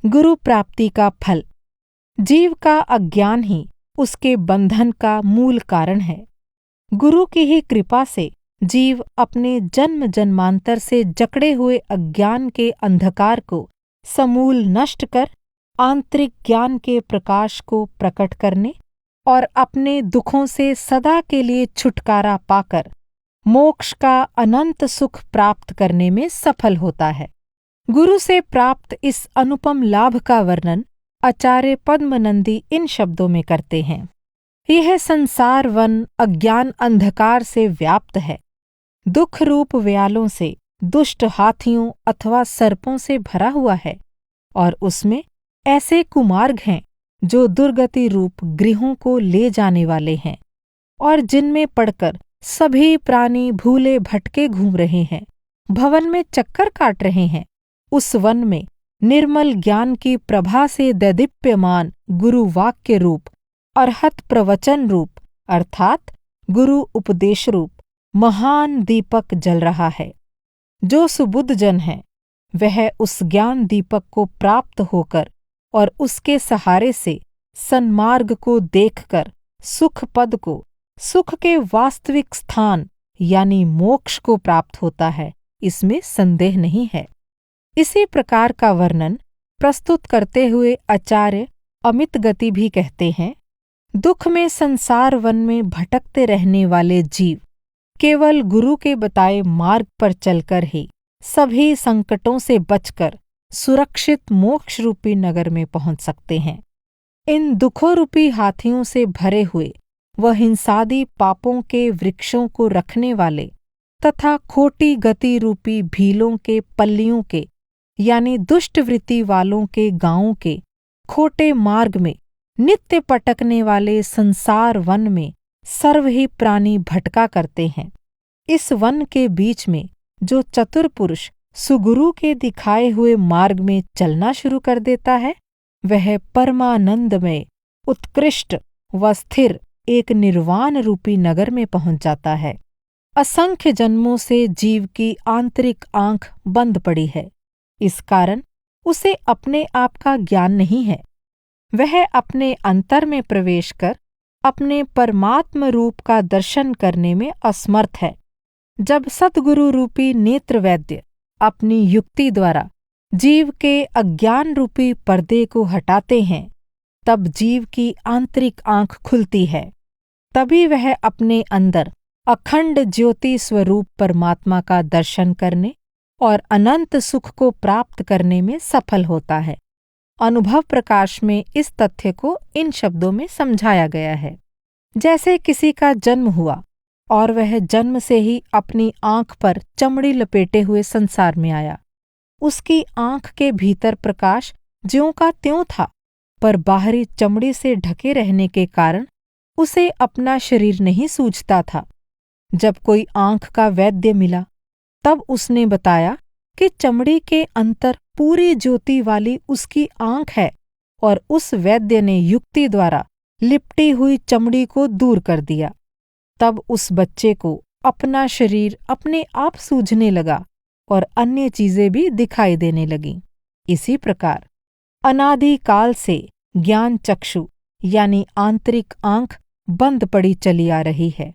गुरु प्राप्ति का फल। जीव का अज्ञान ही उसके बंधन का मूल कारण है। गुरु की ही कृपा से जीव अपने जन्म जन्मांतर से जकड़े हुए अज्ञान के अंधकार को समूल नष्ट कर आंतरिक ज्ञान के प्रकाश को प्रकट करने और अपने दुखों से सदा के लिए छुटकारा पाकर मोक्ष का अनंत सुख प्राप्त करने में सफल होता है। गुरु से प्राप्त इस अनुपम लाभ का वर्णन आचार्य पद्मनंदी इन शब्दों में करते हैं। यह संसार वन अज्ञान अंधकार से व्याप्त है, दुख रूप व्यालों से, दुष्ट हाथियों अथवा सर्पों से भरा हुआ है और उसमें ऐसे कुमार्ग हैं जो दुर्गति रूप गृहों को ले जाने वाले हैं और जिनमें पड़कर सभी प्राणी भूले भटके घूम रहे हैं, भवन में चक्कर काट रहे हैं। उस वन में निर्मल ज्ञान की प्रभा से दैदीप्यमान गुरु वाक्य रूप अरहत प्रवचन रूप अर्थात गुरु उपदेश रूप महान दीपक जल रहा है। जो सुबुद्ध जन है वह उस ज्ञान दीपक को प्राप्त होकर और उसके सहारे से सन्मार्ग को देखकर सुख पद को, सुख के वास्तविक स्थान यानी मोक्ष को प्राप्त होता है, इसमें संदेह नहीं है। इसी प्रकार का वर्णन प्रस्तुत करते हुए आचार्य अमित गति भी कहते हैं, दुख में संसार वन में भटकते रहने वाले जीव केवल गुरु के बताए मार्ग पर चलकर ही सभी संकटों से बचकर सुरक्षित मोक्ष रूपी नगर में पहुंच सकते हैं। इन दुखों रूपी हाथियों से भरे हुए व हिंसादि पापों के वृक्षों को रखने वाले तथा खोटी गति रूपी भीलों के पल्लियों के यानी दुष्ट वृत्ति वालों के गांवों के खोटे मार्ग में नित्य पटकने वाले संसार वन में सर्व ही प्राणी भटका करते हैं। इस वन के बीच में जो चतुर पुरुष सुगुरु के दिखाए हुए मार्ग में चलना शुरू कर देता है, वह परमानंदमय उत्कृष्ट व स्थिर एक निर्वाण रूपी नगर में पहुंच जाता है। असंख्य जन्मों से जीव की आंतरिक आंख बंद पड़ी है, इस कारण उसे अपने आप का ज्ञान नहीं है। वह अपने अंतर में प्रवेश कर अपने परमात्म रूप का दर्शन करने में असमर्थ है। जब सद्गुरु रूपी नेत्र वैद्य अपनी युक्ति द्वारा जीव के अज्ञान रूपी पर्दे को हटाते हैं, तब जीव की आंतरिक आंख खुलती है। तभी वह अपने अंदर अखंड ज्योति स्वरूप परमात्मा का दर्शन करने और अनंत सुख को प्राप्त करने में सफल होता है। अनुभव प्रकाश में इस तथ्य को इन शब्दों में समझाया गया है। जैसे किसी का जन्म हुआ और वह जन्म से ही अपनी आंख पर चमड़ी लपेटे हुए संसार में आया। उसकी आंख के भीतर प्रकाश ज्यों का त्यों था, पर बाहरी चमड़ी से ढके रहने के कारण उसे अपना शरीर नहीं सूझता था। जब कोई आंख का वैद्य मिला, तब उसने बताया कि चमड़ी के अंतर पूरी ज्योति वाली उसकी आंख है और उस वैद्य ने युक्ति द्वारा लिपटी हुई चमड़ी को दूर कर दिया। तब उस बच्चे को अपना शरीर अपने आप सूझने लगा और अन्य चीजें भी दिखाई देने लगीं। इसी प्रकार अनादि काल से ज्ञान चक्षु यानी आंतरिक आंख बंद पड़ी चली आ रही है।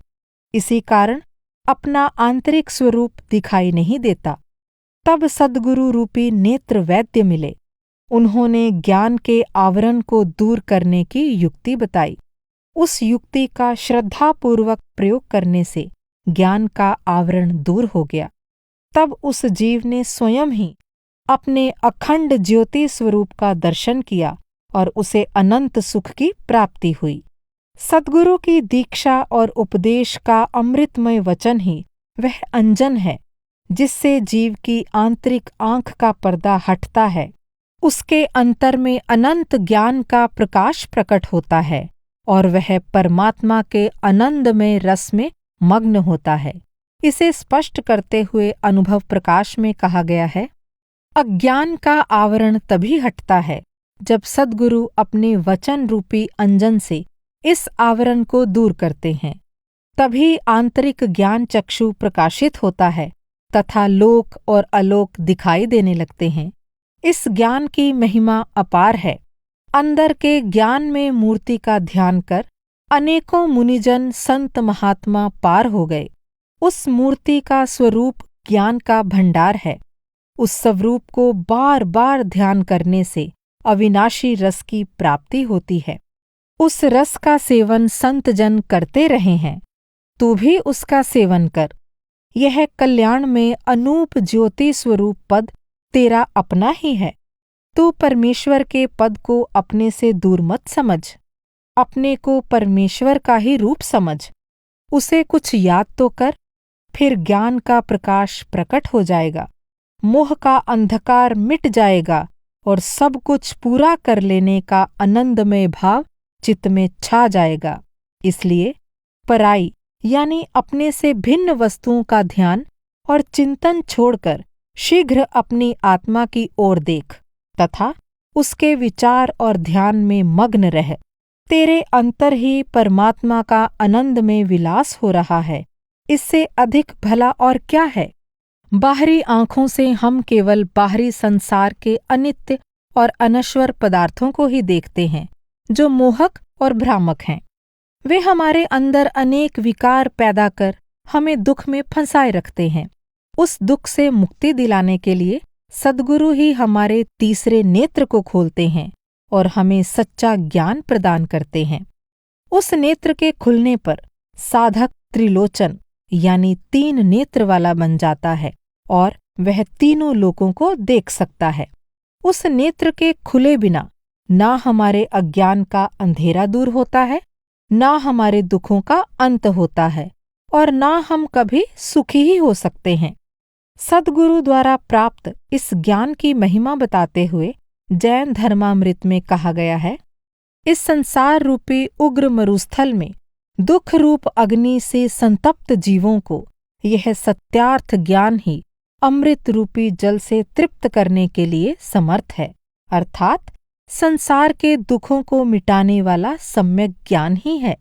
इसी कारण अपना आंतरिक स्वरूप दिखाई नहीं देता। तब सद्गुरु रूपी नेत्र वैद्य मिले। उन्होंने ज्ञान के आवरण को दूर करने की युक्ति बताई। उस युक्ति का श्रद्धापूर्वक प्रयोग करने से ज्ञान का आवरण दूर हो गया। तब उस जीव ने स्वयं ही अपने अखंड ज्योति स्वरूप का दर्शन किया और उसे अनंत सुख की प्राप्ति हुई। सद्गुरु की दीक्षा और उपदेश का अमृतमय वचन ही वह अंजन है जिससे जीव की आंतरिक आंख का पर्दा हटता है। उसके अंतर में अनंत ज्ञान का प्रकाश प्रकट होता है और वह परमात्मा के आनंदमय रस में मग्न होता है। इसे स्पष्ट करते हुए अनुभव प्रकाश में कहा गया है, अज्ञान का आवरण तभी हटता है जब सद्गुरु अपने वचन रूपी अंजन से इस आवरण को दूर करते हैं। तभी आंतरिक ज्ञान चक्षु प्रकाशित होता है तथा लोक और अलोक दिखाई देने लगते हैं। इस ज्ञान की महिमा अपार है। अंदर के ज्ञान में मूर्ति का ध्यान कर अनेकों मुनिजन संत महात्मा पार हो गए। उस मूर्ति का स्वरूप ज्ञान का भंडार है। उस स्वरूप को बार बार ध्यान करने से अविनाशी रस की प्राप्ति होती है। उस रस का सेवन संत जन करते रहे हैं। तू भी उसका सेवन कर। यह कल्याण में अनूप ज्योति स्वरूप पद तेरा अपना ही है। तू परमेश्वर के पद को अपने से दूर मत समझ। अपने को परमेश्वर का ही रूप समझ। उसे कुछ याद तो कर, फिर ज्ञान का प्रकाश प्रकट हो जाएगा। मोह का अंधकार मिट जाएगा और सब कुछ पूरा कर लेने का आनंदमय भाव चित्त में छा जाएगा। इसलिए पराई यानी अपने से भिन्न वस्तुओं का ध्यान और चिंतन छोड़कर शीघ्र अपनी आत्मा की ओर देख तथा उसके विचार और ध्यान में मग्न रह। तेरे अंतर ही परमात्मा का आनंद में विलास हो रहा है। इससे अधिक भला और क्या है। बाहरी आंखों से हम केवल बाहरी संसार के अनित्य और अनश्वर पदार्थों को ही देखते हैं जो मोहक और भ्रामक हैं। वे हमारे अंदर अनेक विकार पैदा कर हमें दुख में फंसाए रखते हैं। उस दुख से मुक्ति दिलाने के लिए सद्गुरु ही हमारे तीसरे नेत्र को खोलते हैं और हमें सच्चा ज्ञान प्रदान करते हैं। उस नेत्र के खुलने पर साधक त्रिलोचन यानी 3 नेत्र वाला बन जाता है और वह तीनों लोकों को देख सकता है। उस नेत्र के खुले बिना ना हमारे अज्ञान का अंधेरा दूर होता है, ना हमारे दुखों का अंत होता है और ना हम कभी सुखी ही हो सकते हैं। सद्गुरु द्वारा प्राप्त इस ज्ञान की महिमा बताते हुए जैन धर्मामृत में कहा गया है, इस संसार रूपी उग्र मरुस्थल में दुख रूप अग्नि से संतप्त जीवों को यह सत्यार्थ ज्ञान ही अमृत रूपी जल से तृप्त करने के लिए समर्थ है। अर्थात संसार के दुखों को मिटाने वाला सम्यक ज्ञान ही है।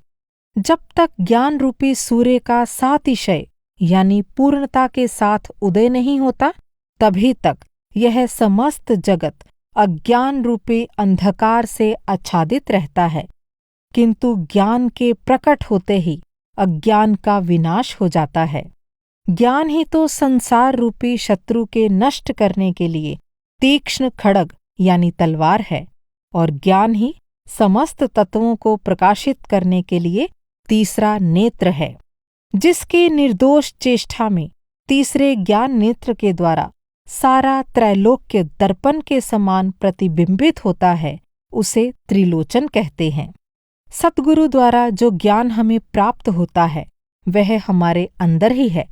जब तक ज्ञान रूपी सूर्य का सातिशय यानी पूर्णता के साथ उदय नहीं होता, तभी तक यह समस्त जगत अज्ञान रूपी अंधकार से आच्छादित रहता है। किंतु ज्ञान के प्रकट होते ही अज्ञान का विनाश हो जाता है। ज्ञान ही तो संसार रूपी शत्रु के नष्ट करने के लिए तीक्ष्ण खड्ग यानी तलवार है और ज्ञान ही समस्त तत्वों को प्रकाशित करने के लिए तीसरा नेत्र है। जिसकी निर्दोष चेष्टा में तीसरे ज्ञान नेत्र के द्वारा सारा त्रैलोक्य दर्पण के समान प्रतिबिंबित होता है, उसे त्रिलोचन कहते हैं। सद्गुरु द्वारा जो ज्ञान हमें प्राप्त होता है वह हमारे अंदर ही है।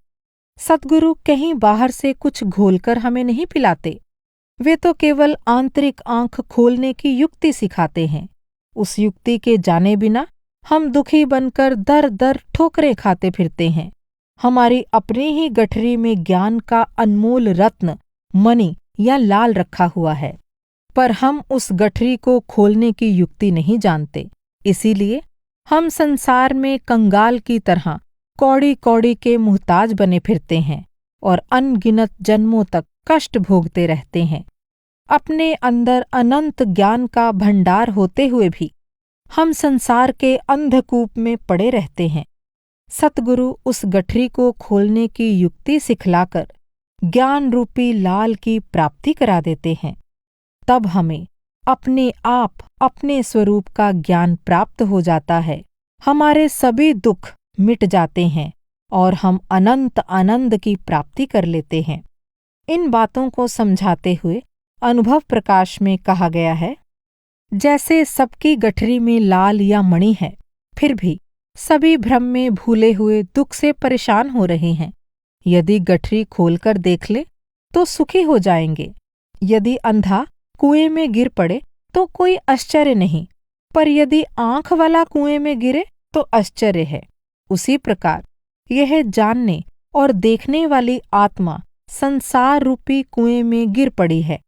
सद्गुरु कहीं बाहर से कुछ घोलकर हमें नहीं पिलाते। वे तो केवल आंतरिक आंख खोलने की युक्ति सिखाते हैं। उस युक्ति के जाने बिना हम दुखी बनकर दर दर ठोकरें खाते फिरते हैं। हमारी अपनी ही गठरी में ज्ञान का अनमोल रत्न मणि या लाल रखा हुआ है, पर हम उस गठरी को खोलने की युक्ति नहीं जानते। इसीलिए हम संसार में कंगाल की तरह कौड़ी कौड़ी के मुहताज बने फिरते हैं और अनगिनत जन्मों तक कष्ट भोगते रहते हैं। अपने अंदर अनंत ज्ञान का भंडार होते हुए भी हम संसार के अंधकूप में पड़े रहते हैं। सतगुरु उस गठरी को खोलने की युक्ति सिखलाकर ज्ञान रूपी लाल की प्राप्ति करा देते हैं। तब हमें अपने आप अपने स्वरूप का ज्ञान प्राप्त हो जाता है। हमारे सभी दुख मिट जाते हैं और हम अनंत आनंद की प्राप्ति कर लेते हैं। इन बातों को समझाते हुए अनुभव प्रकाश में कहा गया है, जैसे सबकी गठरी में लाल या मणि है, फिर भी सभी भ्रम में भूले हुए दुख से परेशान हो रहे हैं। यदि गठरी खोलकर देख ले तो सुखी हो जाएंगे। यदि अंधा कुएं में गिर पड़े तो कोई आश्चर्य नहीं, पर यदि आंख वाला कुएं में गिरे तो आश्चर्य है। उसी प्रकार यह जानने और देखने वाली आत्मा संसार रूपी कुएं में गिर पड़ी है।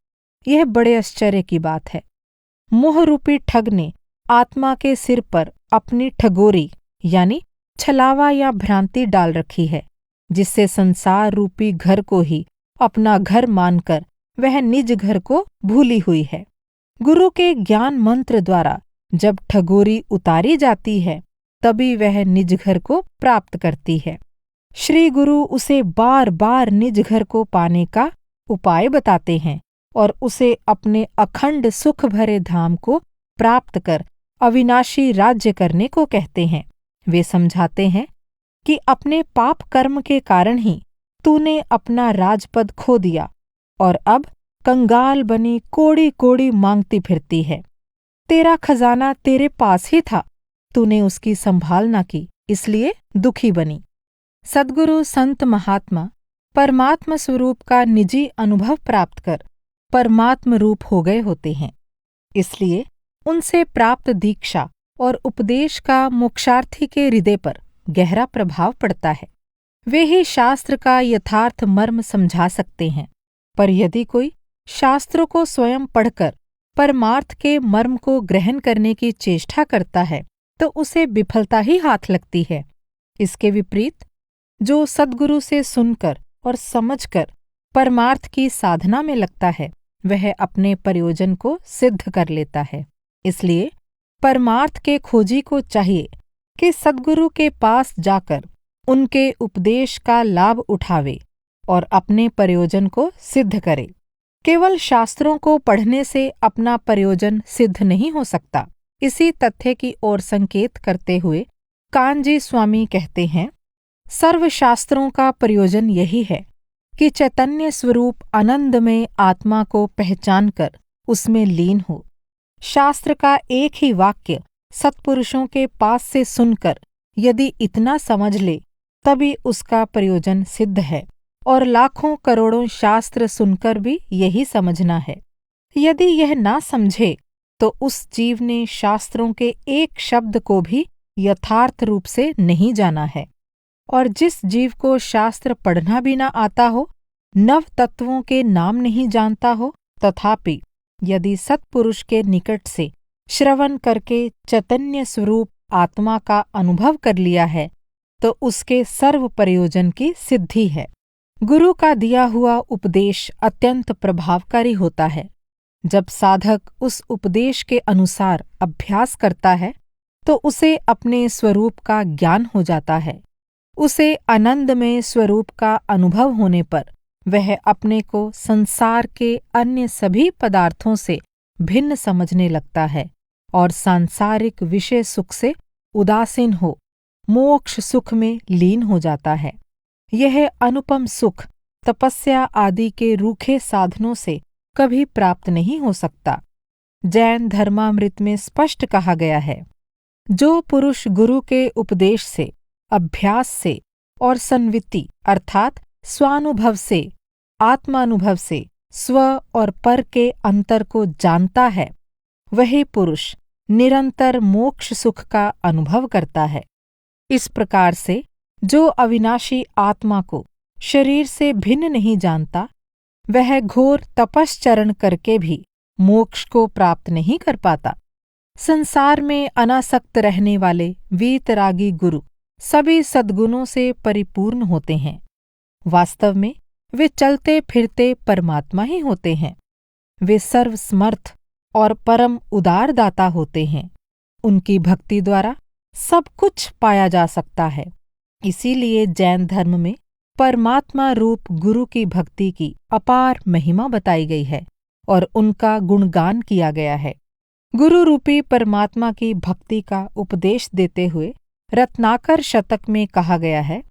यह बड़े आश्चर्य की बात है। मोह रूपी ठग ने आत्मा के सिर पर अपनी ठगोरी यानी छलावा या भ्रांति डाल रखी है, जिससे संसार रूपी घर को ही अपना घर मानकर वह निज घर को भूली हुई है। गुरु के ज्ञान मंत्र द्वारा जब ठगोरी उतारी जाती है, तभी वह निज घर को प्राप्त करती है। श्री गुरु उसे बार बार निज घर को पाने का उपाय बताते हैं और उसे अपने अखंड सुख भरे धाम को प्राप्त कर अविनाशी राज्य करने को कहते हैं। वे समझाते हैं कि अपने पाप कर्म के कारण ही तूने अपना राजपद खो दिया और अब कंगाल बनी कोड़ी कोड़ी मांगती फिरती है। तेरा खजाना तेरे पास ही था, तूने उसकी संभाल न की, इसलिए दुखी बनी। सद्गुरु संत महात्मा परमात्म स्वरूप का निजी अनुभव प्राप्त कर परमात्म रूप हो गए होते हैं। इसलिए उनसे प्राप्त दीक्षा और उपदेश का मोक्षार्थी के हृदय पर गहरा प्रभाव पड़ता है। वे ही शास्त्र का यथार्थ मर्म समझा सकते हैं। पर यदि कोई शास्त्रों को स्वयं पढ़कर परमार्थ के मर्म को ग्रहण करने की चेष्टा करता है, तो उसे विफलता ही हाथ लगती है। इसके विपरीत जो सद्गुरु से सुनकर और समझकर परमार्थ की साधना में लगता है, वह अपने प्रयोजन को सिद्ध कर लेता है। इसलिए परमार्थ के खोजी को चाहिए कि सद्गुरु के पास जाकर उनके उपदेश का लाभ उठावे और अपने प्रयोजन को सिद्ध करे। केवल शास्त्रों को पढ़ने से अपना प्रयोजन सिद्ध नहीं हो सकता। इसी तथ्य की ओर संकेत करते हुए कानजी स्वामी कहते हैं, सर्वशास्त्रों का प्रयोजन यही है कि चैतन्य स्वरूप आनंद में आत्मा को पहचान कर उसमें लीन हो। शास्त्र का एक ही वाक्य सत्पुरुषों के पास से सुनकर यदि इतना समझ ले, तभी उसका प्रयोजन सिद्ध है, और लाखों करोड़ों शास्त्र सुनकर भी यही समझना है। यदि यह ना समझे तो उस जीव ने शास्त्रों के एक शब्द को भी यथार्थ रूप से नहीं जाना है। और जिस जीव को शास्त्र पढ़ना भी ना आता हो, नव तत्वों के नाम नहीं जानता हो, तथापि यदि सत्पुरुष के निकट से श्रवण करके चैतन्य स्वरूप आत्मा का अनुभव कर लिया है, तो उसके सर्व प्रयोजन की सिद्धि है। गुरु का दिया हुआ उपदेश अत्यंत प्रभावकारी होता है। जब साधक उस उपदेश के अनुसार अभ्यास करता है, तो उसे अपने स्वरूप का ज्ञान हो जाता है। उसे आनंदमय स्वरूप का अनुभव होने पर वह अपने को संसार के अन्य सभी पदार्थों से भिन्न समझने लगता है और सांसारिक विषय सुख से उदासीन हो मोक्ष सुख में लीन हो जाता है। यह अनुपम सुख तपस्या आदि के रूखे साधनों से कभी प्राप्त नहीं हो सकता। जैन धर्मामृत में स्पष्ट कहा गया है, जो पुरुष गुरु के उपदेश से, अभ्यास से और संवित्ति अर्थात स्वानुभव से, आत्मानुभव से स्व और पर के अंतर को जानता है, वही पुरुष निरंतर मोक्ष सुख का अनुभव करता है। इस प्रकार से जो अविनाशी आत्मा को शरीर से भिन्न नहीं जानता, वह घोर तपश्चरण करके भी मोक्ष को प्राप्त नहीं कर पाता। संसार में अनासक्त रहने वाले वीतरागी गुरु सभी सद्गुणों से परिपूर्ण होते हैं। वास्तव में वे चलते फिरते परमात्मा ही होते हैं। वे सर्वसमर्थ और परम उदार दाता होते हैं। उनकी भक्ति द्वारा सब कुछ पाया जा सकता है। इसीलिए जैन धर्म में परमात्मा रूप गुरु की भक्ति की अपार महिमा बताई गई है और उनका गुणगान किया गया है। गुरु रूपी परमात्मा की भक्ति का उपदेश देते हुए रत्नाकर शतक में कहा गया है,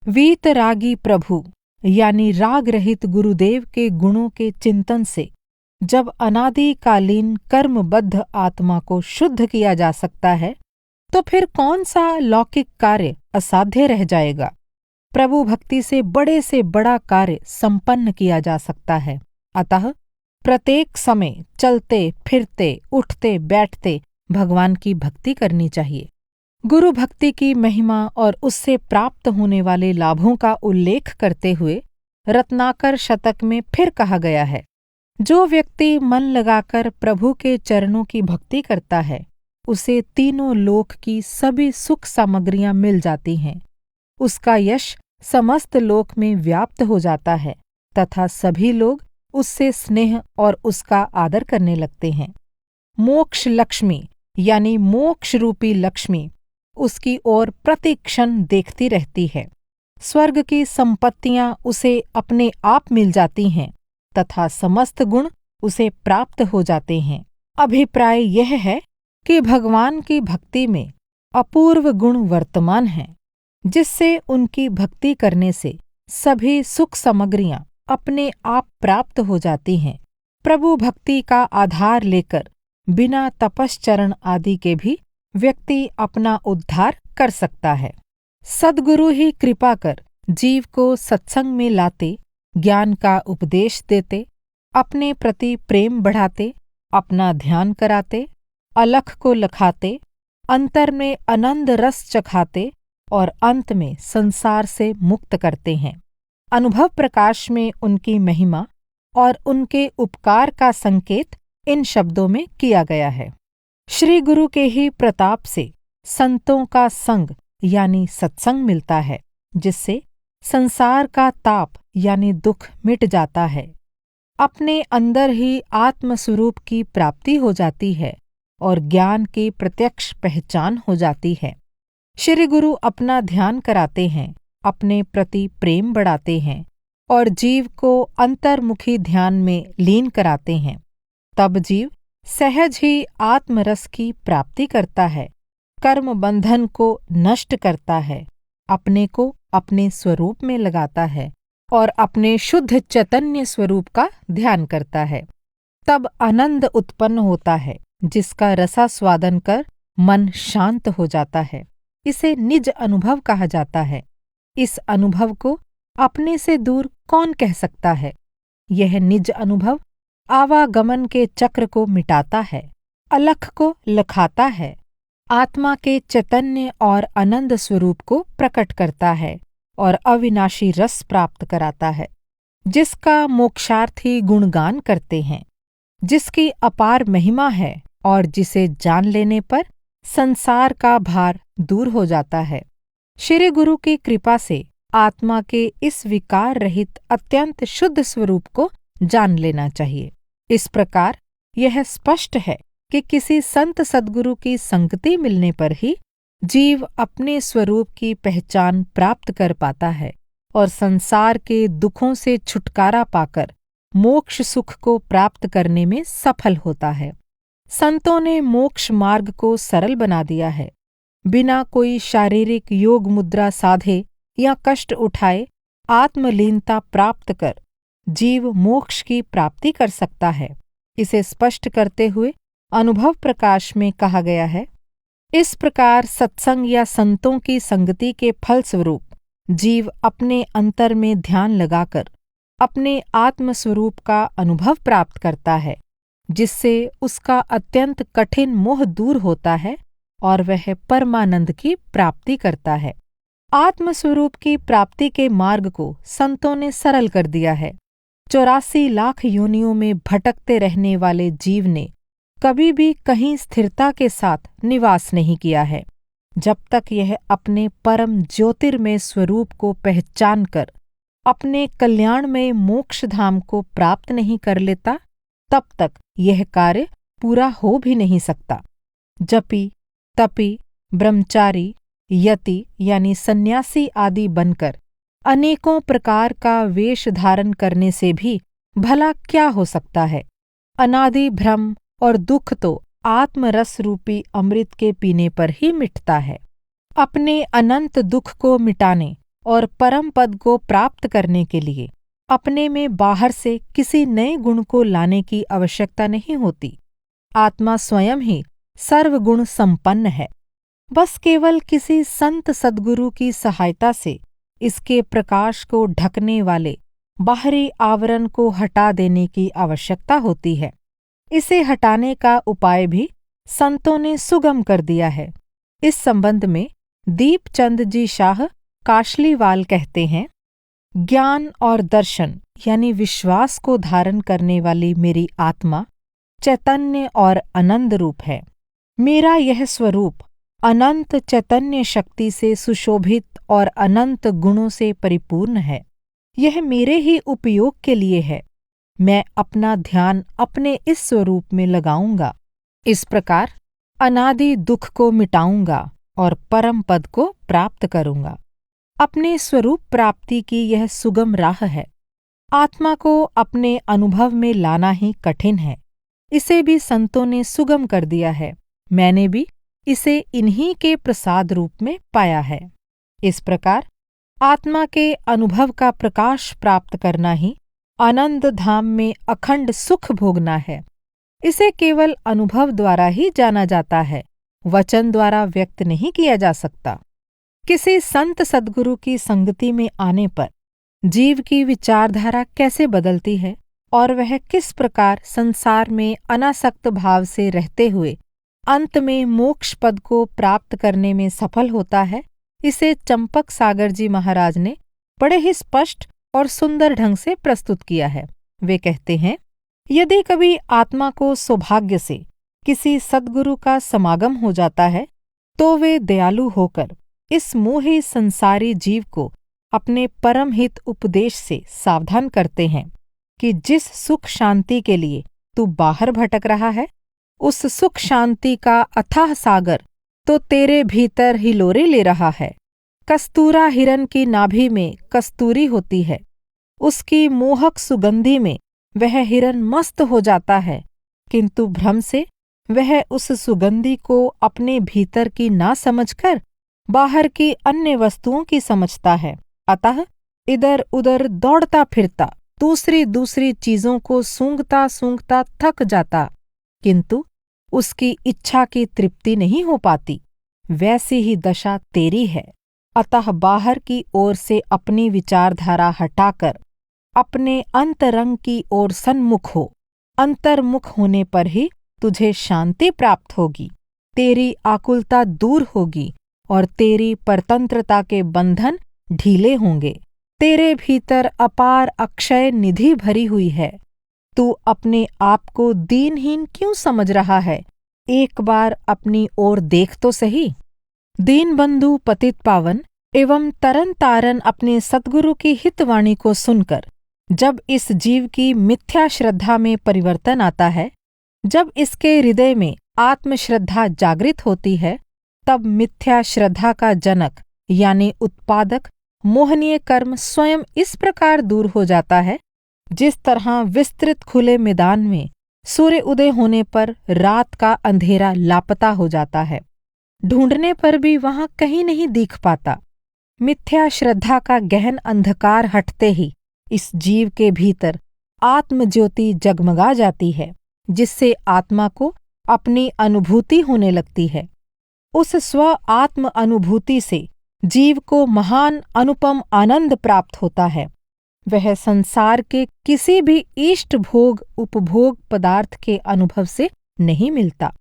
वीतरागी प्रभु यानी राग रहित गुरुदेव के गुणों के चिंतन से जब अनादिकालीन कर्मबद्ध आत्मा को शुद्ध किया जा सकता है, तो फिर कौन सा लौकिक कार्य असाध्य रह जाएगा। प्रभु भक्ति से बड़ा कार्य संपन्न किया जा सकता है। अतः प्रत्येक समय चलते फिरते उठते बैठते भगवान की भक्ति करनी चाहिए। गुरु भक्ति की महिमा और उससे प्राप्त होने वाले लाभों का उल्लेख करते हुए रत्नाकर शतक में फिर कहा गया है, जो व्यक्ति मन लगाकर प्रभु के चरणों की भक्ति करता है, उसे तीनों लोक की सभी सुख सामग्रियां मिल जाती हैं। उसका यश समस्त लोक में व्याप्त हो जाता है तथा सभी लोग उससे स्नेह और उसका आदर करने लगते हैं। मोक्ष लक्ष्मी यानी मोक्ष रूपी लक्ष्मी उसकी ओर प्रतिक्षण देखती रहती है। स्वर्ग की संपत्तियां उसे अपने आप मिल जाती हैं तथा समस्त गुण उसे प्राप्त हो जाते हैं। अभिप्राय यह है कि भगवान की भक्ति में अपूर्व गुण वर्तमान हैं, जिससे उनकी भक्ति करने से सभी सुख सामग्रियां अपने आप प्राप्त हो जाती हैं। प्रभु भक्ति का आधार लेकर बिना तपश्चरण आदि के भी व्यक्ति अपना उद्धार कर सकता है। सद्गुरु ही कृपा कर जीव को सत्संग में लाते, ज्ञान का उपदेश देते, अपने प्रति प्रेम बढ़ाते, अपना ध्यान कराते, अलख को लखाते, अंतर में आनंद रस चखाते और अंत में संसार से मुक्त करते हैं। अनुभव प्रकाश में उनकी महिमा और उनके उपकार का संकेत इन शब्दों में किया गया है। श्री गुरु के ही प्रताप से संतों का संग यानी सत्संग मिलता है, जिससे संसार का ताप यानी दुख मिट जाता है। अपने अंदर ही आत्मस्वरूप की प्राप्ति हो जाती है और ज्ञान की प्रत्यक्ष पहचान हो जाती है। श्री गुरु अपना ध्यान कराते हैं, अपने प्रति प्रेम बढ़ाते हैं और जीव को अंतर्मुखी ध्यान में लीन कराते हैं। तब जीव सहज ही आत्मरस की प्राप्ति करता है, कर्म बंधन को नष्ट करता है, अपने को अपने स्वरूप में लगाता है और अपने शुद्ध चैतन्य स्वरूप का ध्यान करता है। तब आनंद उत्पन्न होता है, जिसका रसास्वादन कर मन शांत हो जाता है। इसे निज अनुभव कहा जाता है। इस अनुभव को अपने से दूर कौन कह सकता है? यह निज अनुभव आवागमन के चक्र को मिटाता है, अलख को लखाता है, आत्मा के चैतन्य और आनंद स्वरूप को प्रकट करता है और अविनाशी रस प्राप्त कराता है, जिसका मोक्षार्थी गुणगान करते हैं, जिसकी अपार महिमा है और जिसे जान लेने पर संसार का भार दूर हो जाता है। श्री गुरु की कृपा से आत्मा के इस विकार रहित अत्यंत शुद्ध स्वरूप को जान लेना चाहिए। इस प्रकार यह स्पष्ट है कि किसी संत सद्गुरु की संगति मिलने पर ही जीव अपने स्वरूप की पहचान प्राप्त कर पाता है और संसार के दुखों से छुटकारा पाकर मोक्ष सुख को प्राप्त करने में सफल होता है। संतों ने मोक्ष मार्ग को सरल बना दिया है। बिना कोई शारीरिक योग मुद्रा साधे या कष्ट उठाए आत्मलीनता प्राप्त कर जीव मोक्ष की प्राप्ति कर सकता है। इसे स्पष्ट करते हुए अनुभव प्रकाश में कहा गया है, इस प्रकार सत्संग या संतों की संगति के फलस्वरूप जीव अपने अंतर में ध्यान लगाकर अपने आत्मस्वरूप का अनुभव प्राप्त करता है, जिससे उसका अत्यंत कठिन मोह दूर होता है और वह परमानंद की प्राप्ति करता है। आत्मस्वरूप की प्राप्ति के मार्ग को संतों ने सरल कर दिया है। 84 लाख योनियों में भटकते रहने वाले जीव ने कभी भी कहीं स्थिरता के साथ निवास नहीं किया है। जब तक यह अपने परम ज्योतिर्मय स्वरूप को पहचान कर अपने कल्याणमय मोक्ष धाम को प्राप्त नहीं कर लेता, तब तक यह कार्य पूरा हो भी नहीं सकता। जपी, तपी, ब्रह्मचारी, यति यानी सन्यासी आदि बनकर अनेकों प्रकार का वेश धारण करने से भी भला क्या हो सकता है? अनादि भ्रम और दुख तो आत्मरस रूपी अमृत के पीने पर ही मिटता है। अपने अनंत दुख को मिटाने और परम पद को प्राप्त करने के लिए अपने में बाहर से किसी नए गुण को लाने की आवश्यकता नहीं होती। आत्मा स्वयं ही सर्वगुण संपन्न है। बस केवल किसी संत सद्गुरु की सहायता से इसके प्रकाश को ढकने वाले बाहरी आवरण को हटा देने की आवश्यकता होती है। इसे हटाने का उपाय भी संतों ने सुगम कर दिया है। इस संबंध में दीपचंद जी शाह काशलीवाल कहते हैं, ज्ञान और दर्शन यानी विश्वास को धारण करने वाली मेरी आत्मा चैतन्य और आनंद रूप है। मेरा यह स्वरूप अनंत चैतन्य शक्ति से सुशोभित और अनंत गुणों से परिपूर्ण है। यह मेरे ही उपयोग के लिए है। मैं अपना ध्यान अपने इस स्वरूप में लगाऊंगा। इस प्रकार अनादि दुख को मिटाऊंगा और परम पद को प्राप्त करूंगा। अपने स्वरूप प्राप्ति की यह सुगम राह है। आत्मा को अपने अनुभव में लाना ही कठिन है। इसे भी संतों ने सुगम कर दिया है। मैंने भी इसे इन्हीं के प्रसाद रूप में पाया है। इस प्रकार आत्मा के अनुभव का प्रकाश प्राप्त करना ही आनंद धाम में अखंड सुख भोगना है। इसे केवल अनुभव द्वारा ही जाना जाता है, वचन द्वारा व्यक्त नहीं किया जा सकता। किसी संत सद्गुरु की संगति में आने पर जीव की विचारधारा कैसे बदलती है और वह किस प्रकार संसार में अनासक्त भाव से रहते हुए अंत में मोक्ष पद को प्राप्त करने में सफल होता है, इसे चंपक सागर जी महाराज ने बड़े ही स्पष्ट और सुंदर ढंग से प्रस्तुत किया है। वे कहते हैं, यदि कभी आत्मा को सौभाग्य से किसी सद्गुरु का समागम हो जाता है तो वे दयालु होकर इस मोही संसारी जीव को अपने परम हित उपदेश से सावधान करते हैं कि जिस सुख शांति के लिए तू बाहर भटक रहा है, उस सुख शांति का अथाह सागर तो तेरे भीतर हिलोरे ले रहा है। कस्तूरा हिरन की नाभि में कस्तूरी होती है, उसकी मोहक सुगंधि में वह हिरन मस्त हो जाता है, किंतु भ्रम से वह उस सुगंधि को अपने भीतर की ना समझकर बाहर की अन्य वस्तुओं की समझता है। अतः इधर उधर दौड़ता फिरता दूसरी चीजों को सूंघता सूंघता थक जाता, किंतु उसकी इच्छा की तृप्ति नहीं हो पाती। वैसी ही दशा तेरी है। अतः बाहर की ओर से अपनी विचारधारा हटाकर अपने अंतरंग की ओर सन्मुख हो। अंतर्मुख होने पर ही तुझे शांति प्राप्त होगी, तेरी आकुलता दूर होगी और तेरी परतंत्रता के बंधन ढीले होंगे। तेरे भीतर अपार अक्षय निधि भरी हुई है। तू अपने आप को दीनहीन क्यों समझ रहा है? एक बार अपनी ओर देख तो सही। दीनबंधु पतित पावन एवं तरन तारन अपने सद्गुरु की हितवाणी को सुनकर जब इस जीव की मिथ्या श्रद्धा में परिवर्तन आता है, जब इसके हृदय में आत्मश्रद्धा जागृत होती है, तब मिथ्या श्रद्धा का जनक यानी उत्पादक मोहनीय कर्म स्वयं इस प्रकार दूर हो जाता है, जिस तरह विस्तृत खुले मैदान में सूर्य उदय होने पर रात का अंधेरा लापता हो जाता है, ढूंढने पर भी वहां कहीं नहीं दिख पाता। मिथ्या श्रद्धा का गहन अंधकार हटते ही इस जीव के भीतर आत्मज्योति जगमगा जाती है, जिससे आत्मा को अपनी अनुभूति होने लगती है। उस स्व आत्म अनुभूति से जीव को महान अनुपम आनंद प्राप्त होता है। वह संसार के किसी भी इष्ट भोग उपभोग पदार्थ के अनुभव से नहीं मिलता।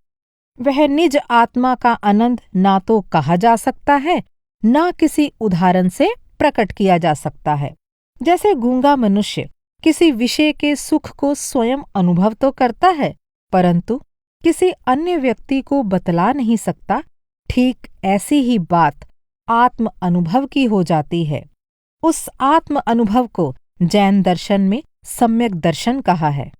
वह निज आत्मा का आनंद ना तो कहा जा सकता है, ना किसी उदाहरण से प्रकट किया जा सकता है। जैसे गूंगा मनुष्य किसी विषय के सुख को स्वयं अनुभव तो करता है, परंतु किसी अन्य व्यक्ति को बतला नहीं सकता, ठीक ऐसी ही बात आत्म अनुभव की हो जाती है। उस आत्म अनुभव को जैन दर्शन में सम्यक दर्शन कहा है।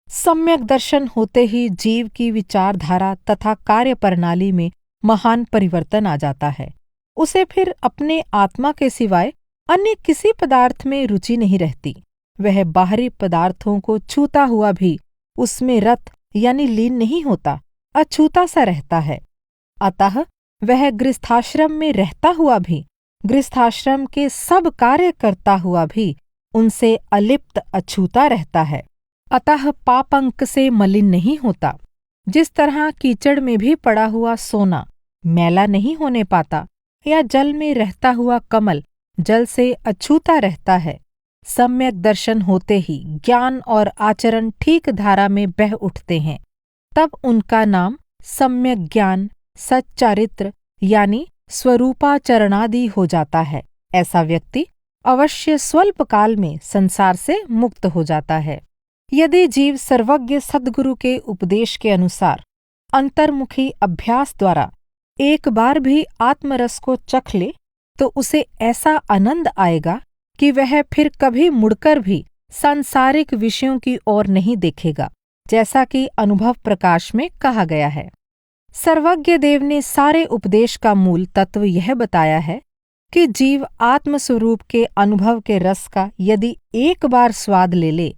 सम्यक दर्शन होते ही जीव की विचारधारा तथा कार्य प्रणाली में महान परिवर्तन आ जाता है। उसे फिर अपने आत्मा के सिवाय अन्य किसी पदार्थ में रुचि नहीं रहती। वह बाहरी पदार्थों को छूता हुआ भी उसमें रत यानी लीन नहीं होता, अछूता सा रहता है। अतः वह गृहस्थाश्रम में रहता हुआ भी, गृहस्थाश्रम के सब कार्य करता हुआ भी उनसे अलिप्त अछूता रहता है। अतः पापंक से मलिन नहीं होता। जिस तरह कीचड़ में भी पड़ा हुआ सोना मैला नहीं होने पाता, या जल में रहता हुआ कमल जल से अछूता रहता है, सम्यक दर्शन होते ही ज्ञान और आचरण ठीक धारा में बह उठते हैं। तब उनका नाम सम्यक ज्ञान सच्चारित्र यानी स्वरूपाचरणादि हो जाता है। ऐसा व्यक्ति अवश्य स्वल्प काल में संसार से मुक्त हो जाता है। यदि जीव सर्वज्ञ सद्गुरु के उपदेश के अनुसार अंतर्मुखी अभ्यास द्वारा एक बार भी आत्मरस को चख ले, तो उसे ऐसा आनंद आएगा कि वह फिर कभी मुड़कर भी सांसारिक विषयों की ओर नहीं देखेगा, जैसा कि अनुभव प्रकाश में कहा गया है। सर्वज्ञ देव ने सारे उपदेश का मूल तत्व यह बताया है कि जीव आत्मस्वरूप के अनुभव के रस का यदि एक बार स्वाद ले ले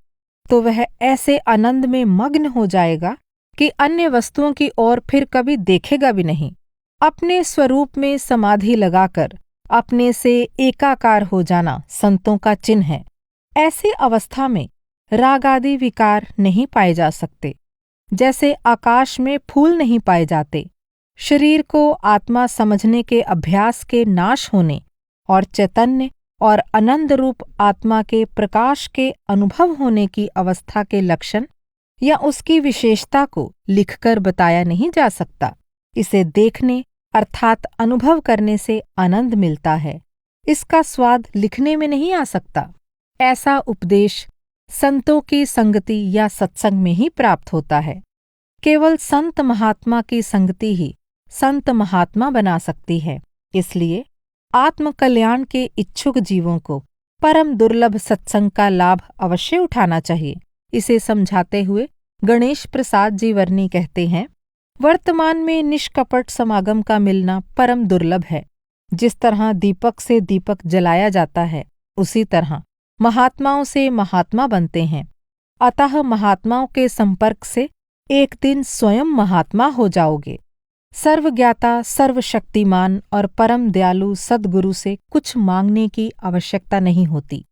तो वह ऐसे आनंद में मग्न हो जाएगा कि अन्य वस्तुओं की ओर फिर कभी देखेगा भी नहीं। अपने स्वरूप में समाधि लगाकर अपने से एकाकार हो जाना संतों का चिन्ह है। ऐसी अवस्था में राग आदि विकार नहीं पाए जा सकते। जैसे आकाश में फूल नहीं पाए जाते, शरीर को आत्मा समझने के अभ्यास के नाश होने और चैतन्य और आनंद रूप आत्मा के प्रकाश के अनुभव होने की अवस्था के लक्षण या उसकी विशेषता को लिखकर बताया नहीं जा सकता। इसे देखने अर्थात अनुभव करने से आनंद मिलता है, इसका स्वाद लिखने में नहीं आ सकता। ऐसा उपदेश संतों की संगति या सत्संग में ही प्राप्त होता है। केवल संत महात्मा की संगति ही संत महात्मा बना सकती है। इसलिए आत्मकल्याण के इच्छुक जीवों को परम दुर्लभ सत्संग का लाभ अवश्य उठाना चाहिए। इसे समझाते हुए गणेश प्रसाद जी वर्णी कहते हैं, वर्तमान में निष्कपट समागम का मिलना परम दुर्लभ है। जिस तरह दीपक से दीपक जलाया जाता है, उसी तरह महात्माओं से महात्मा बनते हैं। अतः महात्माओं के संपर्क से एक दिन स्वयं महात्मा हो जाओगे। सर्वज्ञाता, सर्वशक्तिमान और परम दयालु सद्गुरु से कुछ मांगने की आवश्यकता नहीं होती।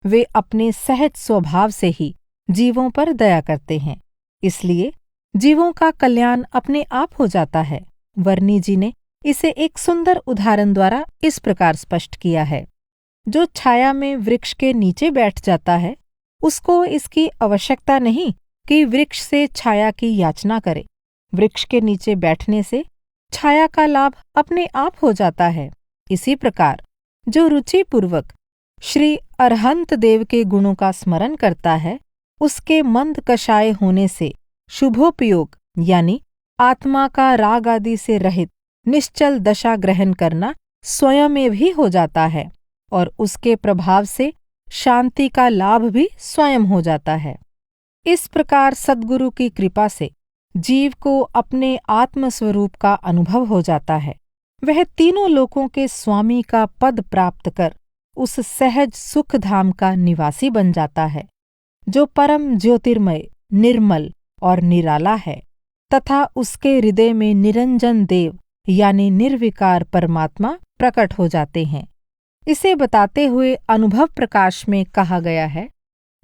वे अपने सहज स्वभाव से ही जीवों पर दया करते हैं, इसलिए जीवों का कल्याण अपने आप हो जाता है। वर्णी जी ने इसे एक सुंदर उदाहरण द्वारा इस प्रकार स्पष्ट किया है। जो छाया में वृक्ष के नीचे बैठ जाता है, उसको इसकी आवश्यकता नहीं कि वृक्ष से छाया की याचना करे। वृक्ष के नीचे बैठने से छाया का लाभ अपने आप हो जाता है। इसी प्रकार जो रुचिपूर्वक श्री अरहंत देव के गुणों का स्मरण करता है, उसके मंद कषाय होने से शुभोपयोग यानी आत्मा का राग आदि से रहित निश्चल दशा ग्रहण करना स्वयं में भी हो जाता है और उसके प्रभाव से शांति का लाभ भी स्वयं हो जाता है। इस प्रकार सद्गुरु की कृपा से जीव को अपने आत्मस्वरूप का अनुभव हो जाता है। वह तीनों लोकों के स्वामी का पद प्राप्त कर उस सहज सुख धाम का निवासी बन जाता है, जो परम ज्योतिर्मय, निर्मल और निराला है, तथा उसके हृदय में निरंजन देव यानी निर्विकार परमात्मा प्रकट हो जाते हैं। इसे बताते हुए अनुभव प्रकाश में कहा गया है,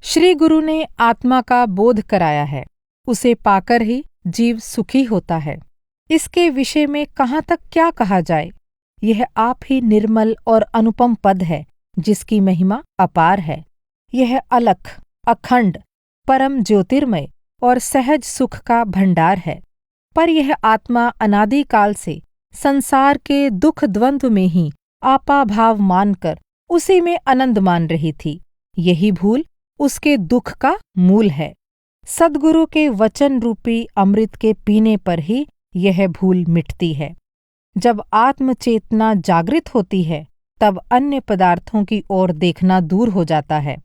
श्री गुरु ने आत्मा का बोध कराया है, उसे पाकर ही जीव सुखी होता है। इसके विषय में कहाँ तक क्या कहा जाए। यह आप ही निर्मल और अनुपम पद है, जिसकी महिमा अपार है। यह अलख, अखंड, परम ज्योतिर्मय और सहज सुख का भंडार है। पर यह आत्मा अनादिकाल से संसार के दुख द्वंद्व में ही आपा भाव मानकर उसी में आनंद मान रही थी। यही भूल उसके दुख का मूल है। सद्गुरु के वचन रूपी अमृत के पीने पर ही यह भूल मिटती है। जब आत्मचेतना जागृत होती है, तब अन्य पदार्थों की ओर देखना दूर हो जाता है।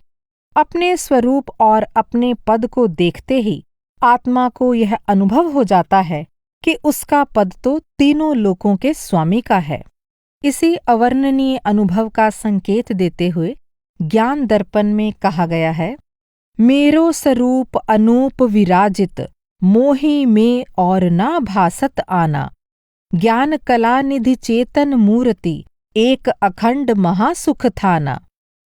अपने स्वरूप और अपने पद को देखते ही आत्मा को यह अनुभव हो जाता है कि उसका पद तो तीनों लोकों के स्वामी का है। इसी अवर्णनीय अनुभव का संकेत देते हुए ज्ञान दर्पण में कहा गया है, मेरो स्वरूप अनूप विराजित, मोहि में और ना भासत आना। ज्ञान कला निधि चेतन मूर्ति, एक अखंड महासुख थाना।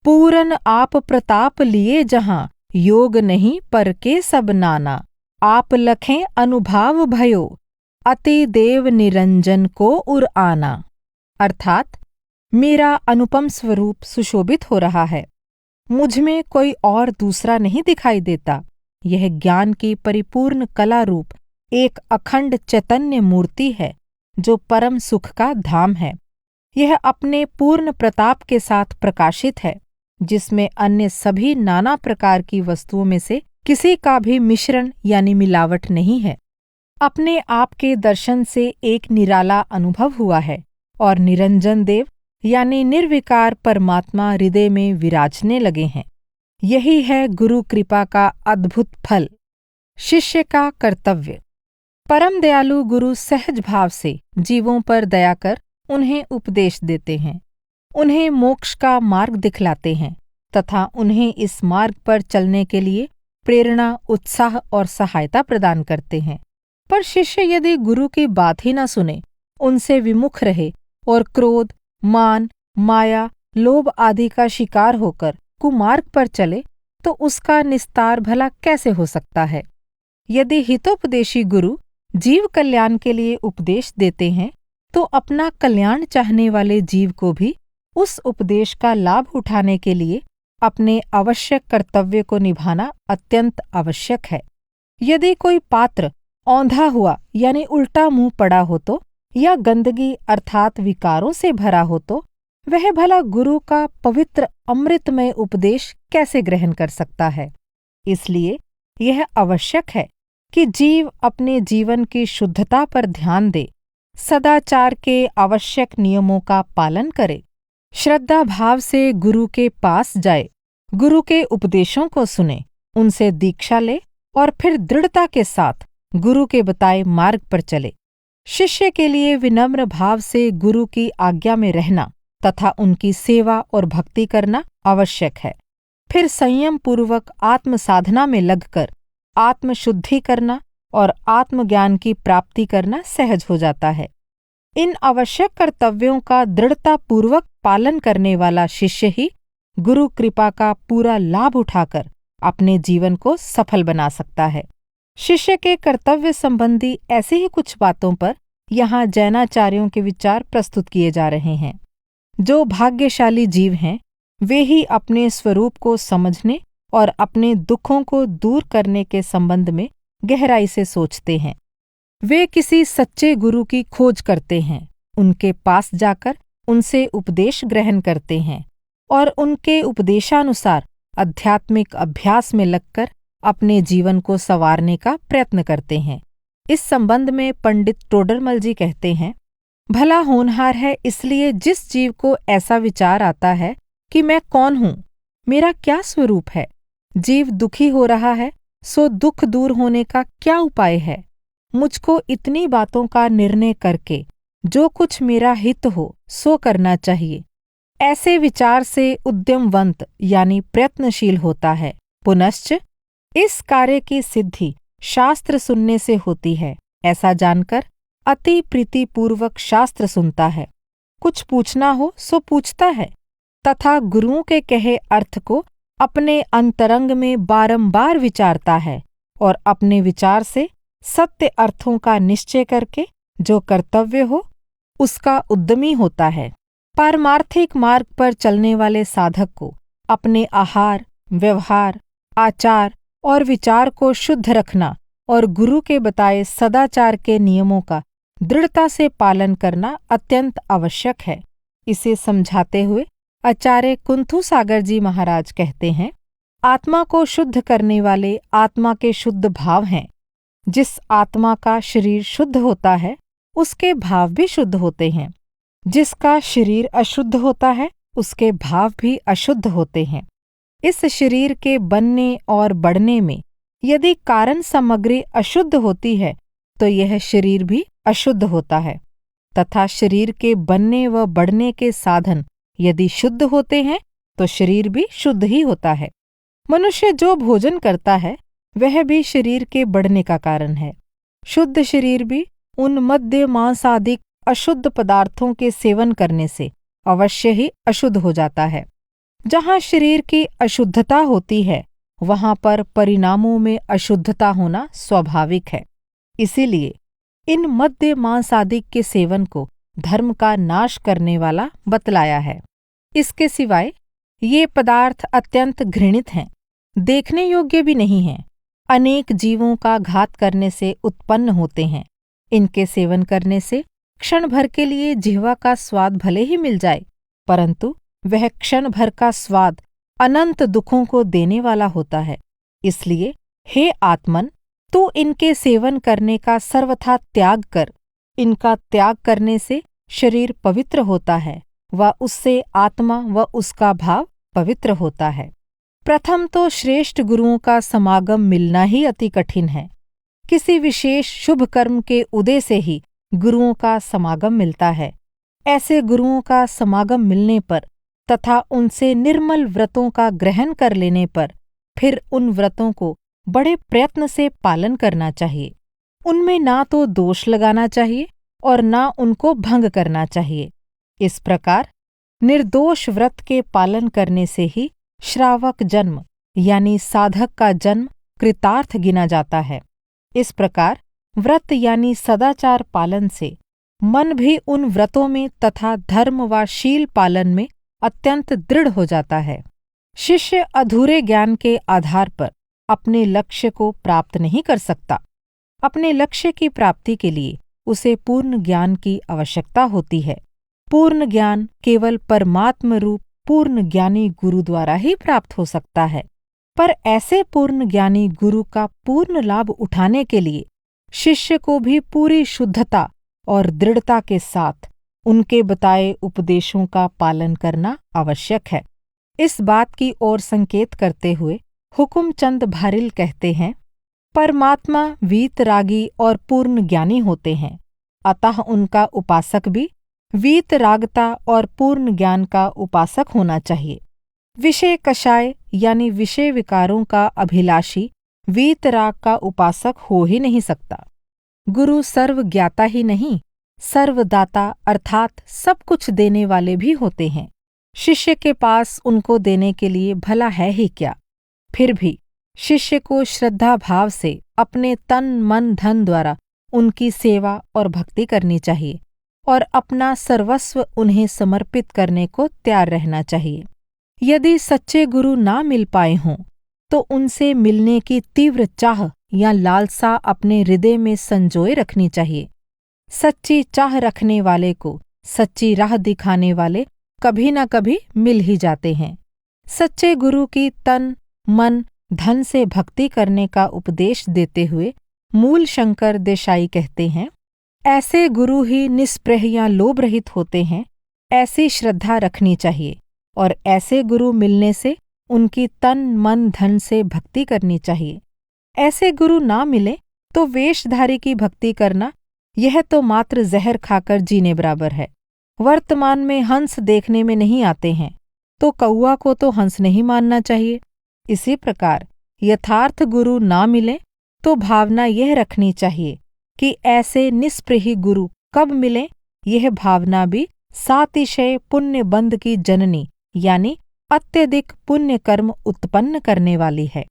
पूरन आप प्रताप लिए जहाँ, योग नहीं पर के सब नाना। आप लखें अनुभाव भयो, अति देव निरंजन को उर आना। अर्थात मेरा अनुपम स्वरूप सुशोभित हो रहा है, मुझ में कोई और दूसरा नहीं दिखाई देता। यह ज्ञान की परिपूर्ण कला रूप एक अखंड चैतन्य मूर्ति है, जो परम सुख का धाम है। यह अपने पूर्ण प्रताप के साथ प्रकाशित है, जिसमें अन्य सभी नाना प्रकार की वस्तुओं में से किसी का भी मिश्रण यानी मिलावट नहीं है। अपने आप के दर्शन से एक निराला अनुभव हुआ है और निरंजन देव यानी निर्विकार परमात्मा हृदय में विराजने लगे हैं। यही है गुरु कृपा का अद्भुत फल। शिष्य का कर्तव्य। परम दयालु गुरु सहज भाव से जीवों पर दया कर उन्हें उपदेश देते हैं, उन्हें मोक्ष का मार्ग दिखलाते हैं तथा उन्हें इस मार्ग पर चलने के लिए प्रेरणा, उत्साह और सहायता प्रदान करते हैं। पर शिष्य यदि गुरु की बात ही न सुने, उनसे विमुख रहे और क्रोध, मान, माया, लोभ आदि का शिकार होकर कुमार्ग पर चले, तो उसका निस्तार भला कैसे हो सकता है। यदि हितोपदेशी गुरु जीव कल्याण के लिए उपदेश देते हैं, तो अपना कल्याण चाहने वाले जीव को भी उस उपदेश का लाभ उठाने के लिए अपने आवश्यक कर्तव्य को निभाना अत्यंत आवश्यक है। यदि कोई पात्र औंधा हुआ यानी उल्टा मुंह पड़ा हो तो, या गंदगी अर्थात विकारों से भरा हो तो, वह भला गुरु का पवित्र अमृतमय उपदेश कैसे ग्रहण कर सकता है। इसलिए यह आवश्यक है कि जीव अपने जीवन की शुद्धता पर ध्यान दे, सदाचार के आवश्यक नियमों का पालन करे, श्रद्धा भाव से गुरु के पास जाए, गुरु के उपदेशों को सुने, उनसे दीक्षा ले और फिर दृढ़ता के साथ गुरु के बताए मार्ग पर चले। शिष्य के लिए विनम्र भाव से गुरु की आज्ञा में रहना तथा उनकी सेवा और भक्ति करना आवश्यक है। फिर संयम पूर्वक आत्म साधना में लगकर आत्मशुद्धि करना और आत्मज्ञान की प्राप्ति करना सहज हो जाता है। इन आवश्यक कर्तव्यों का दृढ़तापूर्वक पालन करने वाला शिष्य ही गुरु कृपा का पूरा लाभ उठाकर अपने जीवन को सफल बना सकता है। शिष्य के कर्तव्य संबंधी ऐसी ही कुछ बातों पर यहाँ जैनाचार्यों के विचार प्रस्तुत किए जा रहे हैं। जो भाग्यशाली जीव हैं, वे ही अपने स्वरूप को समझने और अपने दुखों को दूर करने के संबंध में गहराई से सोचते हैं। वे किसी सच्चे गुरु की खोज करते हैं, उनके पास जाकर उनसे उपदेश ग्रहण करते हैं और उनके उपदेशानुसार आध्यात्मिक अभ्यास में लगकर अपने जीवन को संवारने का प्रयत्न करते हैं। इस संबंध में पंडित टोडरमल जी कहते हैं, भला होनहार है इसलिए जिस जीव को ऐसा विचार आता है कि मैं कौन हूँ, मेरा क्या स्वरूप है। जीव दुखी हो रहा है, सो दुख दूर होने का क्या उपाय है। मुझको इतनी बातों का निर्णय करके जो कुछ मेरा हित हो सो करना चाहिए। ऐसे विचार से उद्यमवंत यानी प्रयत्नशील होता है। पुनश्च इस कार्य की सिद्धि शास्त्र सुनने से होती है। ऐसा जानकर अति प्रीतिपूर्वक शास्त्र सुनता है। कुछ पूछना हो सो पूछता है तथा गुरुओं के कहे अर्थ को अपने अंतरंग में बारंबार विचारता है और अपने विचार से सत्य अर्थों का निश्चय करके जो कर्तव्य हो उसका उद्यमी होता है। पारमार्थिक मार्ग पर चलने वाले साधक को अपने आहार, व्यवहार, आचार और विचार को शुद्ध रखना और गुरु के बताए सदाचार के नियमों का दृढ़ता से पालन करना अत्यंत आवश्यक है। इसे समझाते हुए आचार्य कुंथु सागर जी महाराज कहते हैं, आत्मा को शुद्ध करने वाले आत्मा के शुद्ध भाव हैं। जिस आत्मा का शरीर शुद्ध होता है, उसके भाव भी शुद्ध होते हैं। जिसका शरीर अशुद्ध होता है, उसके भाव भी अशुद्ध होते हैं। इस शरीर के बनने और बढ़ने में यदि कारण सामग्री अशुद्ध होती है, तो यह शरीर भी अशुद्ध होता है तथा शरीर के बनने व बढ़ने के साधन यदि शुद्ध होते हैं, तो शरीर भी शुद्ध ही होता है। मनुष्य जो भोजन करता है, वह भी शरीर के बढ़ने का कारण है। शुद्ध शरीर भी उन मद्य, मांस आदि अशुद्ध पदार्थों के सेवन करने से अवश्य ही अशुद्ध हो जाता है। जहाँ शरीर की अशुद्धता होती है, वहाँ पर परिणामों में अशुद्धता होना स्वाभाविक है। इसीलिए इन मद्य, मांस आदि के सेवन को धर्म का नाश करने वाला बतलाया है। इसके सिवाय ये पदार्थ अत्यंत घृणित हैं, देखने योग्य भी नहीं हैं, अनेक जीवों का घात करने से उत्पन्न होते हैं। इनके सेवन करने से क्षण भर के लिए जिह्वा का स्वाद भले ही मिल जाए, परंतु वह क्षण भर का स्वाद अनंत दुखों को देने वाला होता है। इसलिए हे आत्मन, तू इनके सेवन करने का सर्वथा त्याग कर। इनका त्याग करने से शरीर पवित्र होता है व उससे आत्मा व उसका भाव पवित्र होता है। प्रथम तो श्रेष्ठ गुरुओं का समागम मिलना ही अति कठिन है। किसी विशेष शुभ कर्म के उदय से ही गुरुओं का समागम मिलता है। ऐसे गुरुओं का समागम मिलने पर तथा उनसे निर्मल व्रतों का ग्रहण कर लेने पर फिर उन व्रतों को बड़े प्रयत्न से पालन करना चाहिए। उनमें ना तो दोष लगाना चाहिए और ना उनको भंग करना चाहिए। इस प्रकार निर्दोष व्रत के पालन करने से ही श्रावक जन्म यानी साधक का जन्म कृतार्थ गिना जाता है। इस प्रकार व्रत यानी सदाचार पालन से मन भी उन व्रतों में तथा धर्म व शील पालन में अत्यंत दृढ़ हो जाता है। शिष्य अधूरे ज्ञान के आधार पर अपने लक्ष्य को प्राप्त नहीं कर सकता। अपने लक्ष्य की प्राप्ति के लिए उसे पूर्ण ज्ञान की आवश्यकता होती है। पूर्ण ज्ञान केवल परमात्म रूप पूर्ण ज्ञानी गुरु द्वारा ही प्राप्त हो सकता है। पर ऐसे पूर्ण ज्ञानी गुरु का पूर्ण लाभ उठाने के लिए शिष्य को भी पूरी शुद्धता और दृढ़ता के साथ उनके बताए उपदेशों का पालन करना आवश्यक है। इस बात की ओर संकेत करते हुए हुकुमचंद भारिल कहते हैं, परमात्मा वीतरागी और पूर्ण ज्ञानी होते हैं, अतः उनका उपासक भी वीतरागता और पूर्ण ज्ञान का उपासक होना चाहिए। विषय कषाय यानी विषय विकारों का अभिलाषी वीतराग का उपासक हो ही नहीं सकता। गुरु सर्वज्ञाता ही नहीं, सर्वदाता अर्थात सब कुछ देने वाले भी होते हैं। शिष्य के पास उनको देने के लिए भला है ही क्या। फिर भी शिष्य को श्रद्धा भाव से अपने तन मन धन द्वारा उनकी सेवा और भक्ति करनी चाहिए और अपना सर्वस्व उन्हें समर्पित करने को तैयार रहना चाहिए। यदि सच्चे गुरु ना मिल पाए हों तो उनसे मिलने की तीव्र चाह या लालसा अपने हृदय में संजोए रखनी चाहिए। सच्ची चाह रखने वाले को सच्ची राह दिखाने वाले कभी न कभी मिल ही जाते हैं। सच्चे गुरु की तन मन धन से भक्ति करने का उपदेश देते हुए मूल शंकर देसाई कहते हैं, ऐसे गुरु ही निस्पृह या लोभ रहित होते हैं। ऐसी श्रद्धा रखनी चाहिए और ऐसे गुरु मिलने से उनकी तन मन धन से भक्ति करनी चाहिए। ऐसे गुरु ना मिले तो वेशधारी की भक्ति करना यह तो मात्र जहर खाकर जीने बराबर है। वर्तमान में हंस देखने में नहीं आते हैं तो कौआ को तो हंस नहीं मानना चाहिए। इसी प्रकार यथार्थ गुरु ना मिले तो भावना यह रखनी चाहिए कि ऐसे निस्पृही गुरु कब मिले। यह भावना भी सातिशय पुण्य बंध की जननी यानी अत्यधिक पुण्य कर्म उत्पन्न करने वाली है।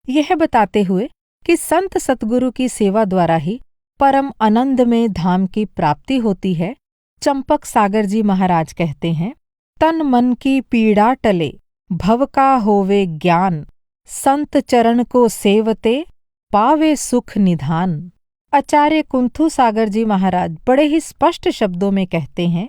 यह बताते हुए कि संत सतगुरु की सेवा द्वारा ही परम आनंद में धाम की प्राप्ति होती है, चंपक सागर जी महाराज कहते हैं, तन मन की पीड़ा टले भव का होवे ज्ञान, संत चरण को सेवते पावे सुख निधान। आचार्य कुंथु सागर जी महाराज बड़े ही स्पष्ट शब्दों में कहते हैं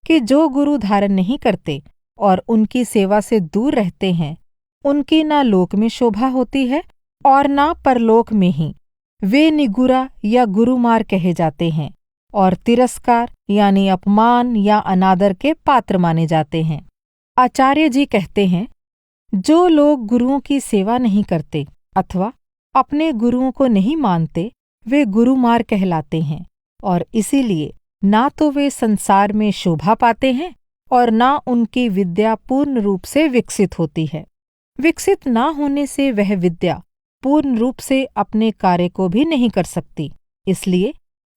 कि जो गुरु धारण नहीं करते और उनकी सेवा से दूर रहते हैं, उनकी ना लोक में शोभा होती है और ना परलोक में ही। वे निगुरा या गुरुमार कहे जाते हैं और तिरस्कार यानी अपमान या अनादर के पात्र माने जाते हैं। आचार्य जी कहते हैं, जो लोग गुरुओं की सेवा नहीं करते अथवा अपने गुरुओं को नहीं मानते, वे गुरुमार कहलाते हैं और इसीलिए ना तो वे संसार में शोभा पाते हैं और ना उनकी विद्या पूर्ण रूप से विकसित होती है। विकसित ना होने से वह विद्या पूर्ण रूप से अपने कार्य को भी नहीं कर सकती। इसलिए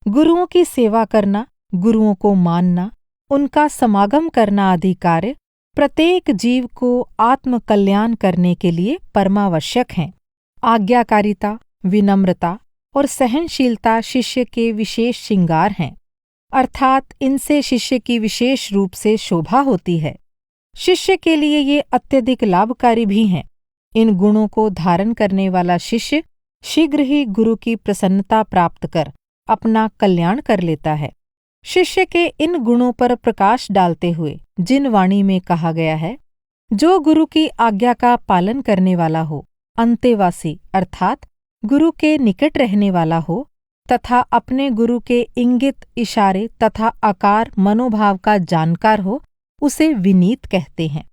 गुरुओं की सेवा करना, गुरुओं को मानना, उनका समागम करना आदि कार्य प्रत्येक जीव को आत्मकल्याण करने के लिए परमावश्यक हैं। आज्ञाकारिता, विनम्रता और सहनशीलता शिष्य के विशेष श्रृंगार हैं, अर्थात इनसे शिष्य की विशेष रूप से शोभा होती है। शिष्य के लिए ये अत्यधिक लाभकारी भी हैं। इन गुणों को धारण करने वाला शिष्य शीघ्र ही गुरु की प्रसन्नता प्राप्त कर अपना कल्याण कर लेता है। शिष्य के इन गुणों पर प्रकाश डालते हुए जिन वाणी में कहा गया है, जो गुरु की आज्ञा का पालन करने वाला हो, अंतेवासी अर्थात गुरु के निकट रहने वाला हो तथा अपने गुरु के इंगित, इशारे तथा आकार मनोभाव का जानकार हो, उसे विनीत कहते हैं।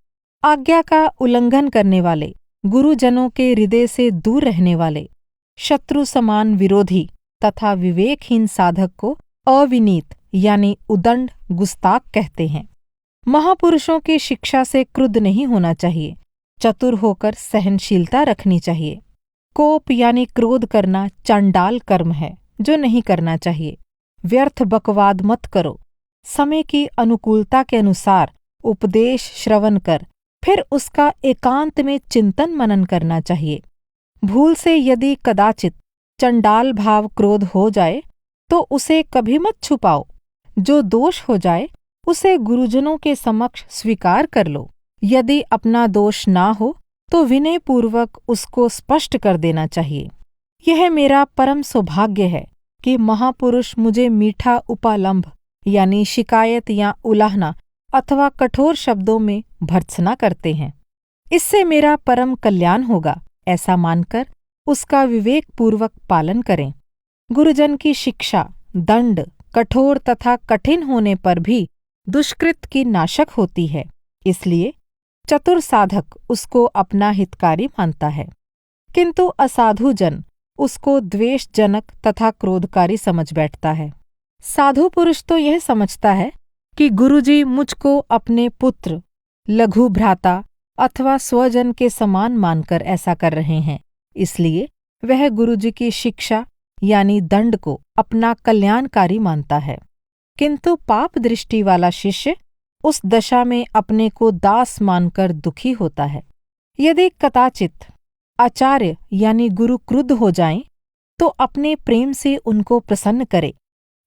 आज्ञा का उल्लंघन करने वाले गुरुजनों के हृदय से दूर रहने वाले, शत्रु समान विरोधी तथा विवेकहीन साधक को अविनीत यानी उदंड गुस्ताख कहते हैं। महापुरुषों की शिक्षा से क्रुद्ध नहीं होना चाहिए, चतुर होकर सहनशीलता रखनी चाहिए। कोप यानी क्रोध करना चांडाल कर्म है जो नहीं करना चाहिए। व्यर्थ बकवाद मत करो। समय की अनुकूलता के अनुसार उपदेश श्रवण कर फिर उसका एकांत में चिंतन मनन करना चाहिए। भूल से यदि कदाचित चंडाल भाव क्रोध हो जाए तो उसे कभी मत छुपाओ। जो दोष हो जाए उसे गुरुजनों के समक्ष स्वीकार कर लो। यदि अपना दोष ना हो तो विनयपूर्वक उसको स्पष्ट कर देना चाहिए। यह मेरा परम सौभाग्य है कि महापुरुष मुझे मीठा उपालंभ यानी शिकायत या उलाहना अथवा कठोर शब्दों में भर्त्सना करते हैं। इससे मेरा परम कल्याण होगा, ऐसा मानकर उसका विवेकपूर्वक पालन करें। गुरुजन की शिक्षा, दंड कठोर तथा कठिन होने पर भी दुष्कृत की नाशक होती है, इसलिए चतुर साधक उसको अपना हितकारी मानता है, किंतु असाधु जन उसको द्वेषजनक तथा क्रोधकारी समझ बैठता है। साधु पुरुष तो यह समझता है कि गुरुजी मुझको अपने पुत्र, लघु भ्राता अथवा स्वजन के समान मानकर ऐसा कर रहे हैं, इसलिए वह गुरुजी की शिक्षा यानी दंड को अपना कल्याणकारी मानता है। किंतु पाप दृष्टि वाला शिष्य उस दशा में अपने को दास मानकर दुखी होता है। यदि कदाचित आचार्य यानी गुरु क्रुद्ध हो जाएं, तो अपने प्रेम से उनको प्रसन्न करे,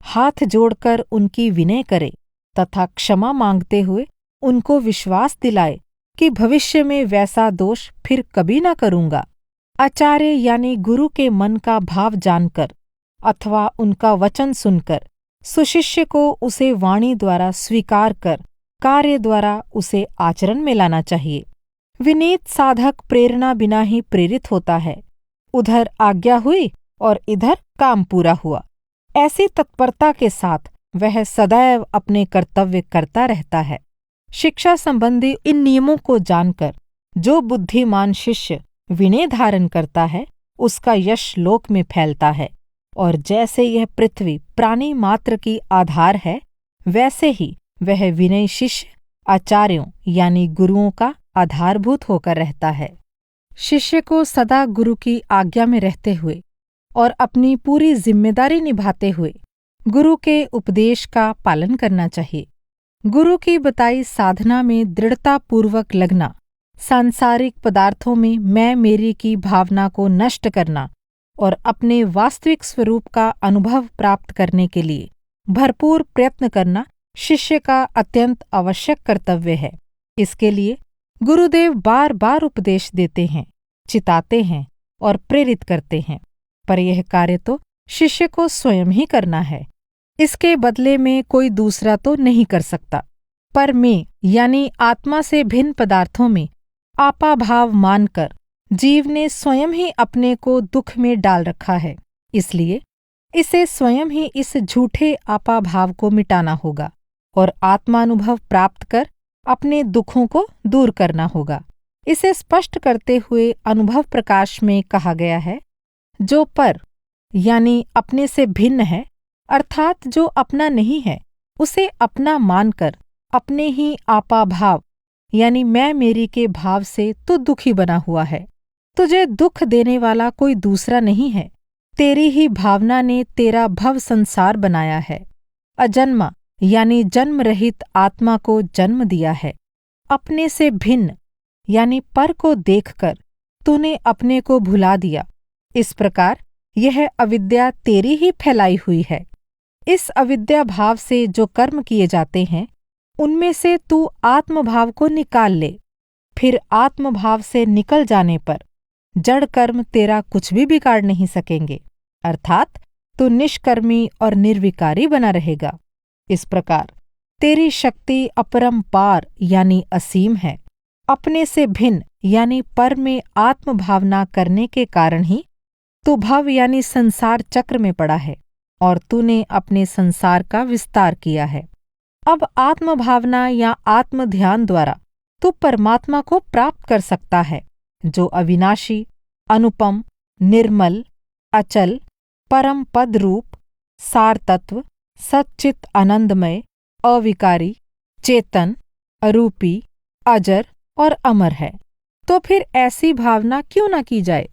हाथ जोड़कर उनकी विनय करे तथा क्षमा मांगते हुए उनको विश्वास दिलाए कि भविष्य में वैसा दोष फिर कभी न करूँगा। आचार्य यानी गुरु के मन का भाव जानकर अथवा उनका वचन सुनकर सुशिष्य को उसे वाणी द्वारा स्वीकार कर कार्य द्वारा उसे आचरण में लाना चाहिए। विनीत साधक प्रेरणा बिना ही प्रेरित होता है। उधर आज्ञा हुई और इधर काम पूरा हुआ, ऐसी तत्परता के साथ वह सदैव अपने कर्तव्य करता रहता है। शिक्षा संबंधी इन नियमों को जानकर जो बुद्धिमान शिष्य विनय धारण करता है उसका यश लोक में फैलता है, और जैसे यह पृथ्वी प्राणी मात्र की आधार है, वैसे ही वह विनयी शिष्य आचार्यों यानी गुरुओं का आधारभूत होकर रहता है। शिष्य को सदा गुरु की आज्ञा में रहते हुए और अपनी पूरी जिम्मेदारी निभाते हुए गुरु के उपदेश का पालन करना चाहिए। गुरु की बताई साधना में दृढ़तापूर्वक लगना, सांसारिक पदार्थों में मैं मेरी की भावना को नष्ट करना और अपने वास्तविक स्वरूप का अनुभव प्राप्त करने के लिए भरपूर प्रयत्न करना शिष्य का अत्यंत आवश्यक कर्तव्य है। इसके लिए गुरुदेव बार बार उपदेश देते हैं, चिताते हैं और प्रेरित करते हैं, पर यह कार्य तो शिष्य को स्वयं ही करना है। इसके बदले में कोई दूसरा तो नहीं कर सकता। पर मैं यानी आत्मा से भिन्न पदार्थों में आपाभाव मानकर जीव ने स्वयं ही अपने को दुख में डाल रखा है, इसलिए इसे स्वयं ही इस झूठे आपाभाव को मिटाना होगा और आत्मानुभव प्राप्त कर अपने दुखों को दूर करना होगा। इसे स्पष्ट करते हुए अनुभव प्रकाश में कहा गया है, जो पर यानी अपने से भिन्न है अर्थात जो अपना नहीं है, उसे अपना मानकर अपने ही आपाभाव यानी मैं मेरी के भाव से तो दुखी बना हुआ है। तुझे दुख देने वाला कोई दूसरा नहीं है, तेरी ही भावना ने तेरा भव संसार बनाया है। अजन्मा यानी जन्म रहित आत्मा को जन्म दिया है। अपने से भिन्न यानी पर को देखकर तूने अपने को भुला दिया। इस प्रकार यह अविद्या तेरी ही फैलाई हुई है। इस अविद्या भाव से जो कर्म किए जाते हैं, उनमें से तू आत्मभाव को निकाल ले। फिर आत्मभाव से निकल जाने पर जड़ कर्म तेरा कुछ भी बिगाड़ नहीं सकेंगे, अर्थात तू निष्कर्मी और निर्विकारी बना रहेगा। इस प्रकार तेरी शक्ति अपरंपार यानी असीम है। अपने से भिन्न यानी पर में आत्मभावना करने के कारण ही तू भव यानी संसार चक्र में पड़ा है और तूने अपने संसार का विस्तार किया है। अब आत्मभावना या आत्मध्यान द्वारा तू परमात्मा को प्राप्त कर सकता है, जो अविनाशी, अनुपम, निर्मल, अचल, परम पद रूप, सार तत्व, सच्चित आनंदमय, अविकारी, चेतन, अरूपी, अजर और अमर है। तो फिर ऐसी भावना क्यों न की जाए?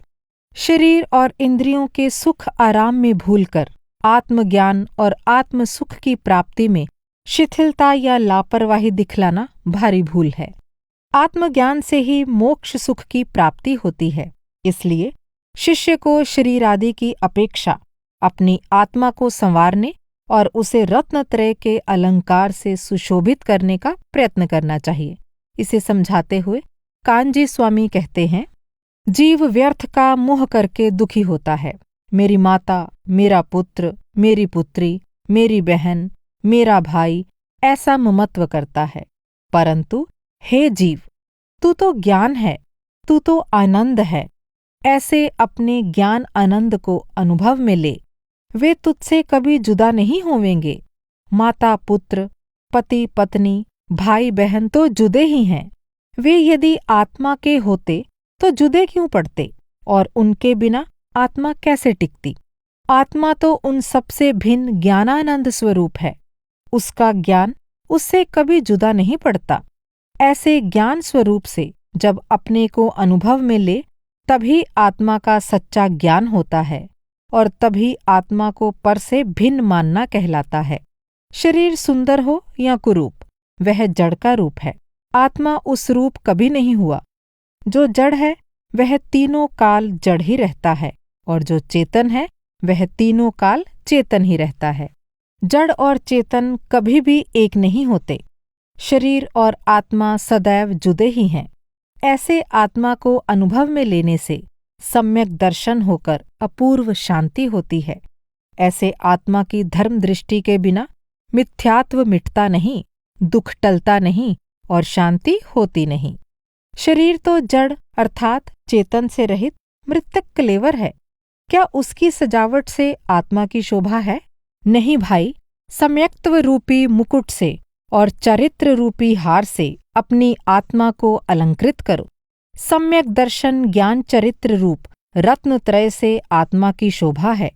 शरीर और इंद्रियों के सुख आराम में भूलकर आत्मज्ञान और आत्म सुख की प्राप्ति में शिथिलता या लापरवाही दिखलाना भारी भूल है। आत्मज्ञान से ही मोक्ष सुख की प्राप्ति होती है। इसलिए शिष्य को शरीर आदि की अपेक्षा अपनी आत्मा को संवारने और उसे रत्नत्रय के अलंकार से सुशोभित करने का प्रयत्न करना चाहिए। इसे समझाते हुए कांजी स्वामी कहते हैं, जीव व्यर्थ का मोह करके दुखी होता है। मेरी माता, मेरा पुत्र, मेरी पुत्री, मेरी बहन, मेरा भाई, ऐसा ममत्व करता है। परंतु हे जीव, तू तो ज्ञान है, तू तो आनंद है। ऐसे अपने ज्ञान आनंद को अनुभव में ले। वे तुझसे कभी जुदा नहीं होवेंगे। माता पुत्र, पति पत्नी, भाई बहन तो जुदे ही हैं। वे यदि आत्मा के होते तो जुदे क्यों पड़ते, और उनके बिना आत्मा कैसे टिकती? आत्मा तो उन सबसे भिन्न ज्ञानानंद स्वरूप है। उसका ज्ञान उससे कभी जुदा नहीं पड़ता। ऐसे ज्ञान स्वरूप से जब अपने को अनुभव में ले, तभी आत्मा का सच्चा ज्ञान होता है, और तभी आत्मा को पर से भिन्न मानना कहलाता है। शरीर सुंदर हो या कुरूप, वह जड़ का रूप है। आत्मा उस रूप कभी नहीं हुआ। जो जड़ है वह तीनों काल जड़ ही रहता है, और जो चेतन है वह तीनों काल चेतन ही रहता है। जड़ और चेतन कभी भी एक नहीं होते। शरीर और आत्मा सदैव जुदे ही हैं। ऐसे आत्मा को अनुभव में लेने से सम्यक दर्शन होकर अपूर्व शांति होती है। ऐसे आत्मा की धर्म दृष्टि के बिना मिथ्यात्व मिटता नहीं, दुख टलता नहीं और शांति होती नहीं। शरीर तो जड़ अर्थात चेतन से रहित मृतक कलेवर है। क्या उसकी सजावट से आत्मा की शोभा है? नहीं भाई, सम्यक्त्व रूपी मुकुट से और चरित्र रूपी हार से अपनी आत्मा को अलंकृत करो। सम्यक दर्शन ज्ञान चरित्र रूप रत्नत्रय से आत्मा की शोभा है।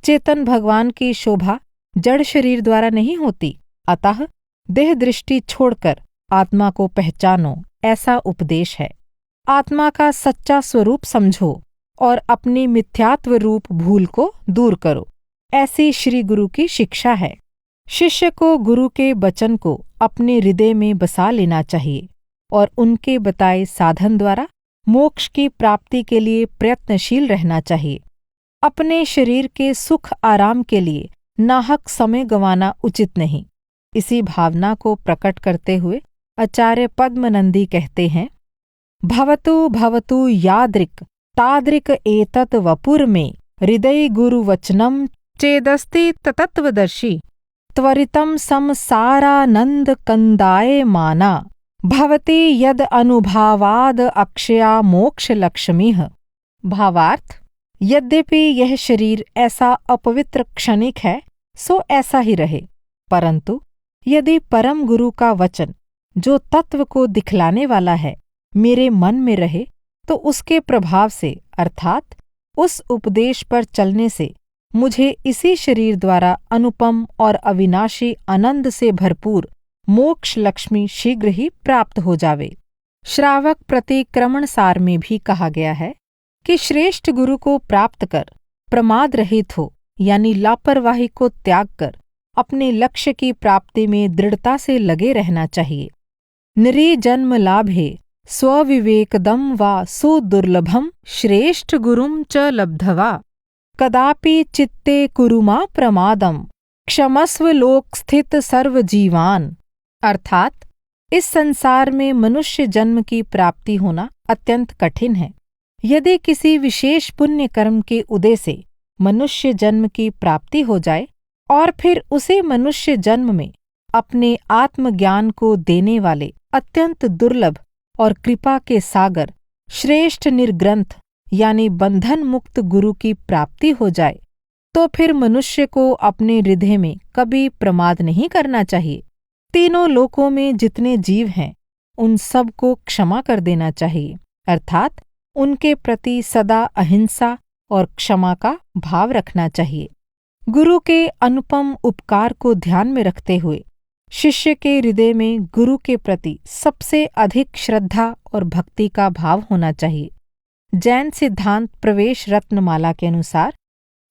चेतन भगवान की शोभा जड़ शरीर द्वारा नहीं होती। अतः देह दृष्टि छोड़कर आत्मा को पहचानो, ऐसा उपदेश है। आत्मा का सच्चा स्वरूप समझो और अपनी मिथ्यात्व रूप भूल को दूर करो। ऐसी श्री गुरु की शिक्षा है। शिष्य को गुरु के वचन को अपने हृदय में बसा लेना चाहिए और उनके बताए साधन द्वारा मोक्ष की प्राप्ति के लिए प्रयत्नशील रहना चाहिए। अपने शरीर के सुख आराम के लिए नाहक समय गंवाना उचित नहीं। इसी भावना को प्रकट करते हुए आचार्य पद्मनंदी कहते हैं, भवतु भवतु यादृक् तादृक् एतत् वपुर में हृदय गुरु वचनम चेदस्ति ततत्वदर्शी त्वरितं संसारानंद कंदाय माना भवति यद अनुभावाद अक्षया मोक्ष लक्ष्मीः। भावार्थ, यद्यपि यह शरीर ऐसा अपवित्र क्षणिक है सो ऐसा ही रहे, परंतु यदि परम गुरु का वचन जो तत्व को दिखलाने वाला है मेरे मन में रहे तो उसके प्रभाव से अर्थात उस उपदेश पर चलने से मुझे इसी शरीर द्वारा अनुपम और अविनाशी आनंद से भरपूर मोक्ष लक्ष्मी शीघ्र ही प्राप्त हो जावे। श्रावक प्रतिक्रमण सार में भी कहा गया है कि श्रेष्ठ गुरु को प्राप्त कर प्रमाद रहित हो, यानी लापरवाही को त्याग कर अपने लक्ष्य की प्राप्ति में दृढ़ता से लगे रहना चाहिए। निरीजन्म लाभे स्वविवेकदम वा सुदुर्लभम श्रेष्ठ गुरुम च लब्धवा कदापि चित्ते कुरुमा प्रमादम क्षमस्व लोक स्थित सर्वजीवान। अर्थात इस संसार में मनुष्य जन्म की प्राप्ति होना अत्यंत कठिन है। यदि किसी विशेष पुण्य कर्म के उदय से मनुष्य जन्म की प्राप्ति हो जाए और फिर उसे मनुष्य जन्म में अपने आत्मज्ञान को देने वाले अत्यंत दुर्लभ और कृपा के सागर श्रेष्ठ निर्ग्रंथ यानी बंधन मुक्त गुरु की प्राप्ति हो जाए, तो फिर मनुष्य को अपने हृदय में कभी प्रमाद नहीं करना चाहिए। तीनों लोकों में जितने जीव हैं उन सब को क्षमा कर देना चाहिए, अर्थात उनके प्रति सदा अहिंसा और क्षमा का भाव रखना चाहिए। गुरु के अनुपम उपकार को ध्यान में रखते हुए शिष्य के हृदय में गुरु के प्रति सबसे अधिक श्रद्धा और भक्ति का भाव होना चाहिए। जैन सिद्धांत प्रवेश रत्नमाला के अनुसार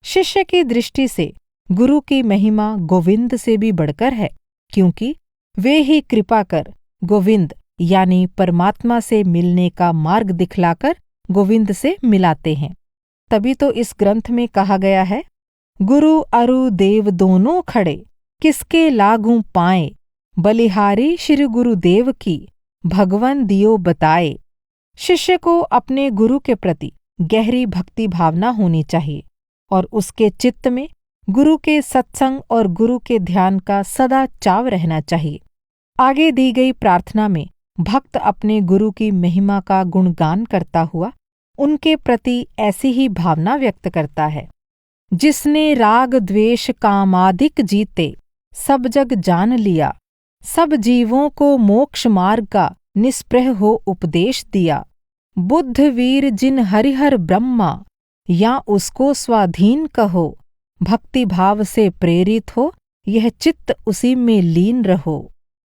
शिष्य की दृष्टि से गुरु की महिमा गोविंद से भी बढ़कर है, क्योंकि वे ही कृपा कर गोविंद यानी परमात्मा से मिलने का मार्ग दिखलाकर गोविंद से मिलाते हैं। तभी तो इस ग्रंथ में कहा गया है, गुरु अरु देव दोनों खड़े किसके लागू पाए, बलिहारी श्री गुरुदेव की भगवन दियो बताए। शिष्य को अपने गुरु के प्रति गहरी भक्ति भावना होनी चाहिए और उसके चित्त में गुरु के सत्संग और गुरु के ध्यान का सदा चाव रहना चाहिए। आगे दी गई प्रार्थना में भक्त अपने गुरु की महिमा का गुणगान करता हुआ उनके प्रति ऐसी ही भावना व्यक्त करता है, जिसने राग द्वेष कामादिक जीते सब जग जान लिया, सब जीवों को मोक्ष मार्ग का निस्पृह हो उपदेश दिया। बुद्ध वीर जिन हरिहर ब्रह्मा या उसको स्वाधीन कहो, भक्ति भाव से प्रेरित हो यह चित्त उसी में लीन रहो।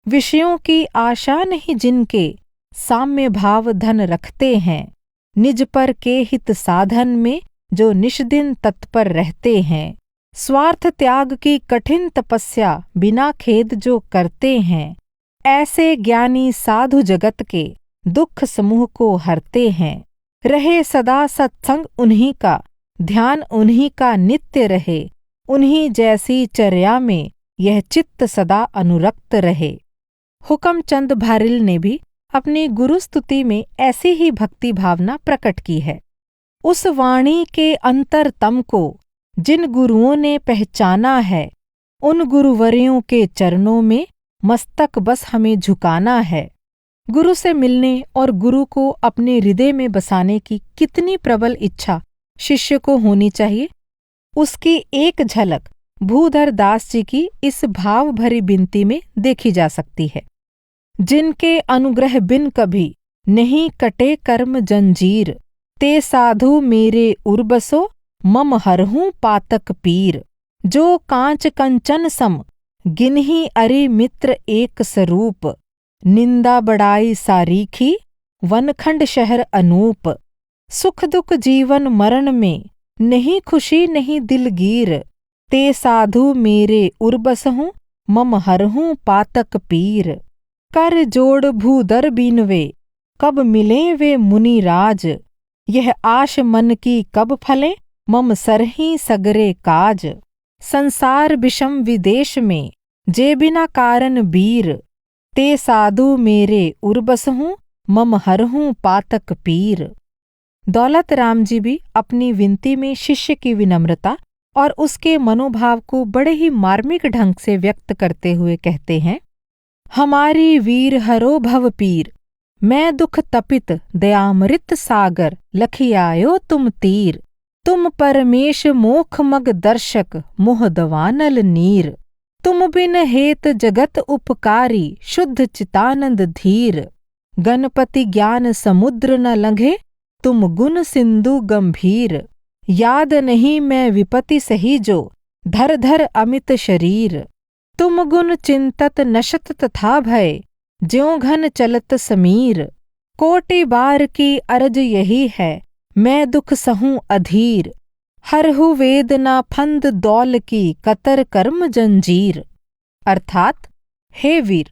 विषयों की आशा नहीं जिनके, साम्य भाव धन रखते हैं, निज पर के हित साधन में जो निष्दिन तत्पर रहते हैं। स्वार्थ त्याग की कठिन तपस्या बिना खेद जो करते हैं, ऐसे ज्ञानी साधु जगत के दुख समूह को हरते हैं। रहे सदा सत्संग उन्हीं का, ध्यान उन्हीं का नित्य रहे, उन्हीं जैसी चर्या में यह चित्त सदा अनुरक्त रहे। हुकमचंद भारिल ने भी अपनी गुरुस्तुति में ऐसी ही भक्ति भावना प्रकट की है। उस वाणी के अंतरतम को जिन गुरुओं ने पहचाना है, उन गुरुवर्यों के चरणों में मस्तक बस हमें झुकाना है। गुरु से मिलने और गुरु को अपने हृदय में बसाने की कितनी प्रबल इच्छा शिष्य को होनी चाहिए, उसकी एक झलक भूधर दास जी की इस भाव भरी विनती में देखी जा सकती है। जिनके अनुग्रह बिन कभी नहीं कटे कर्म जंजीर, ते साधु मेरे उर्बसो मम हरहूं पातक पीर। जो कांच कंचन सम गिनही अरि मित्र एक स्वरूप, निंदा बड़ाई सारीखी वनखंड शहर अनूप। सुख दुख जीवन मरण में नहीं खुशी नहीं दिलगीर, ते साधु मेरे उर्बसहूं मम हरहूं पातक पीर। कर जोड़ भूदर बीनवे कब मिले वे मुनिराज, यह आश मन की कब फले मम सरही सगरे काज। संसार विषम विदेश में जे बिना कारण बीर, ते साधु मेरे उर्बसहूं मम हरहूं पातक पीर। दौलत राम जी भी अपनी विनती में शिष्य की विनम्रता और उसके मनोभाव को बड़े ही मार्मिक ढंग से व्यक्त करते हुए कहते हैं, हमारी वीर हरो भव पीर, मैं दुख तपित दयामृत सागर, लखियायो तुम तीर। तुम परमेश मोख मग दर्शक मोह दवानल नीर, तुम बिन हेत जगत उपकारी शुद्ध चितानंद धीर। गणपति ज्ञान समुद्र न लंघे तुम गुण सिंधु गंभीर, याद नहीं मैं विपति सही जो धर धर अमित शरीर। तुम गुण चिंतत नशत तथा भय ज्यों घन चलत समीर, कोटि बार की अरज यही है मैं दुख सहूं अधीर। हरहु वेदना फंद दौल की कतर कर्म जंजीर। अर्थात हे वीर,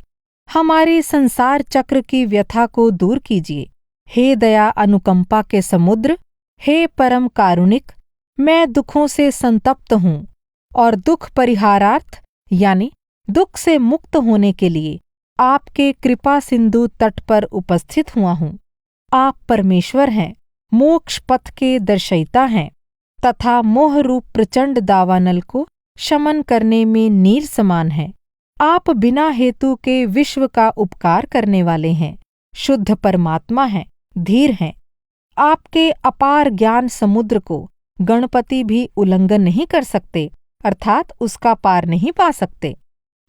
हमारी संसार चक्र की व्यथा को दूर कीजिए। हे दया अनुकंपा के समुद्र, हे परम कारुणिक, मैं दुखों से संतप्त हूँ और दुख परिहारार्थ यानी दुख से मुक्त होने के लिए आपके कृपा सिंधु तट पर उपस्थित हुआ हूँ। आप परमेश्वर हैं, मोक्ष पथ के दर्शयिता हैं तथा मोह रूप प्रचंड दावानल को शमन करने में नीर समान हैं। आप बिना हेतु के विश्व का उपकार करने वाले हैं, शुद्ध परमात्मा हैं, धीर हैं। आपके अपार ज्ञान समुद्र को गणपति भी उल्लंघन नहीं कर सकते, अर्थात उसका पार नहीं पा सकते।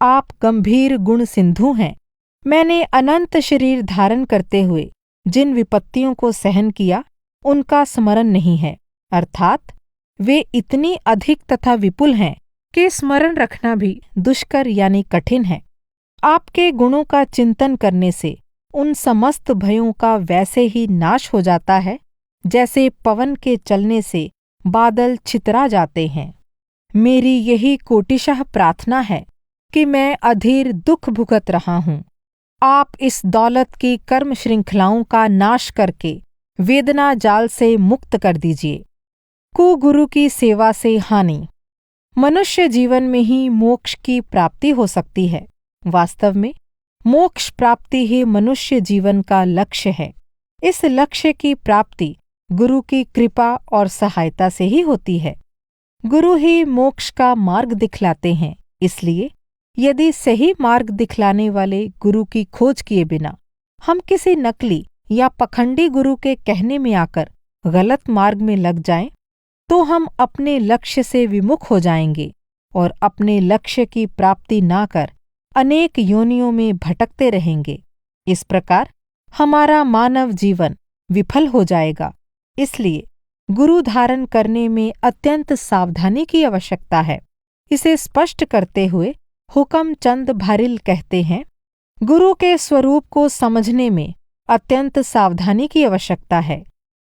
आप गंभीर गुण सिंधु हैं। मैंने अनंत शरीर धारण करते हुए जिन विपत्तियों को सहन किया, उनका स्मरण नहीं है, अर्थात वे इतनी अधिक तथा विपुल हैं कि स्मरण रखना भी दुष्कर यानी कठिन है। आपके गुणों का चिंतन करने से उन समस्त भयों का वैसे ही नाश हो जाता है जैसे पवन के चलने से बादल छितरा जाते हैं। मेरी यही कोटिशः प्रार्थना है कि मैं अधीर दुख भुगत रहा हूँ, आप इस दौलत की कर्म श्रृंखलाओं का नाश करके वेदना जाल से मुक्त कर दीजिए। कुगुरु की सेवा से हानि। मनुष्य जीवन में ही मोक्ष की प्राप्ति हो सकती है। वास्तव में मोक्ष प्राप्ति ही मनुष्य जीवन का लक्ष्य है। इस लक्ष्य की प्राप्ति गुरु की कृपा और सहायता से ही होती है। गुरु ही मोक्ष का मार्ग दिखलाते हैं, इसलिए यदि सही मार्ग दिखलाने वाले गुरु की खोज किए बिना हम किसी नकली या पखंडी गुरु के कहने में आकर गलत मार्ग में लग जाएं, तो हम अपने लक्ष्य से विमुख हो जाएंगे और अपने लक्ष्य की प्राप्ति ना कर अनेक योनियों में भटकते रहेंगे। इस प्रकार हमारा मानव जीवन विफल हो जाएगा। इसलिए गुरु धारण करने में अत्यंत सावधानी की आवश्यकता है। इसे स्पष्ट करते हुए हुकम चंद भारिल कहते हैं, गुरु के स्वरूप को समझने में अत्यंत सावधानी की आवश्यकता है,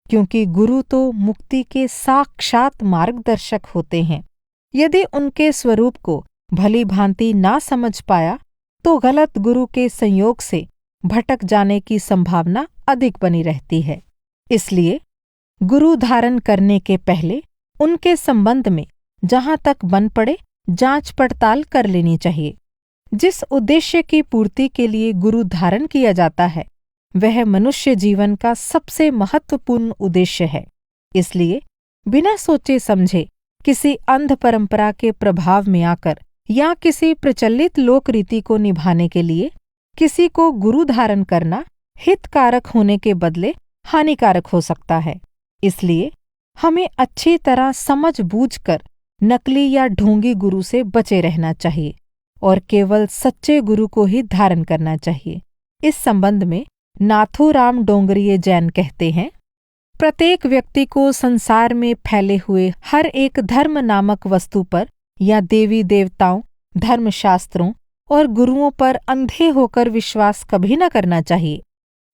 क्योंकि गुरु तो मुक्ति के साक्षात मार्गदर्शक होते हैं। यदि उनके स्वरूप को भली भांति ना समझ पाया तो गलत गुरु के संयोग से भटक जाने की संभावना अधिक बनी रहती है। इसलिए गुरु धारण करने के पहले उनके संबंध में जहाँ तक बन पड़े जांच पड़ताल कर लेनी चाहिए। जिस उद्देश्य की पूर्ति के लिए गुरु धारण किया जाता है वह मनुष्य जीवन का सबसे महत्वपूर्ण उद्देश्य है। इसलिए बिना सोचे समझे किसी अंध परंपरा के प्रभाव में आकर या किसी प्रचलित लोक रीति को निभाने के लिए किसी को गुरु धारण करना हितकारक होने के बदले हानिकारक हो सकता है। इसलिए हमें अच्छी तरह समझ बूझकर नकली या ढोंगी गुरु से बचे रहना चाहिए और केवल सच्चे गुरु को ही धारण करना चाहिए। इस संबंध में नाथूराम डोंगरिये जैन कहते हैं, प्रत्येक व्यक्ति को संसार में फैले हुए हर एक धर्म नामक वस्तु पर या देवी देवताओं, धर्मशास्त्रों और गुरुओं पर अंधे होकर विश्वास कभी न करना चाहिए।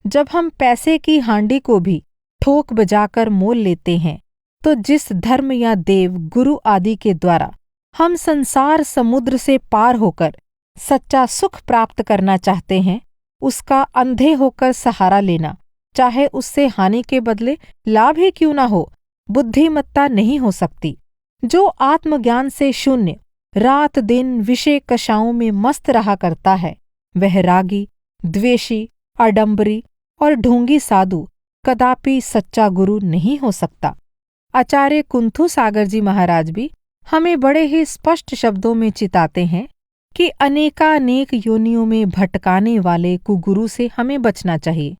जब हम पैसे की हांडी को भी ठोक बजाकर मोल लेते हैं तो जिस धर्म या देव गुरु आदि के द्वारा हम संसार समुद्र से पार होकर सच्चा सुख प्राप्त करना चाहते हैं, उसका अंधे होकर सहारा लेना, चाहे उससे हानि के बदले लाभ ही क्यों न हो, बुद्धिमत्ता नहीं हो सकती। जो आत्मज्ञान से शून्य रात दिन विषय कषाओं में मस्त रहा करता है वह रागी, द्वेषी, आडंबरी और ढोंगी साधु कदापि सच्चा गुरु नहीं हो सकता। आचार्य कुंथु सागर जी महाराज भी हमें बड़े ही स्पष्ट शब्दों में चिताते हैं कि अनेकानेक योनियों में भटकाने वाले कुगुरु से हमें बचना चाहिए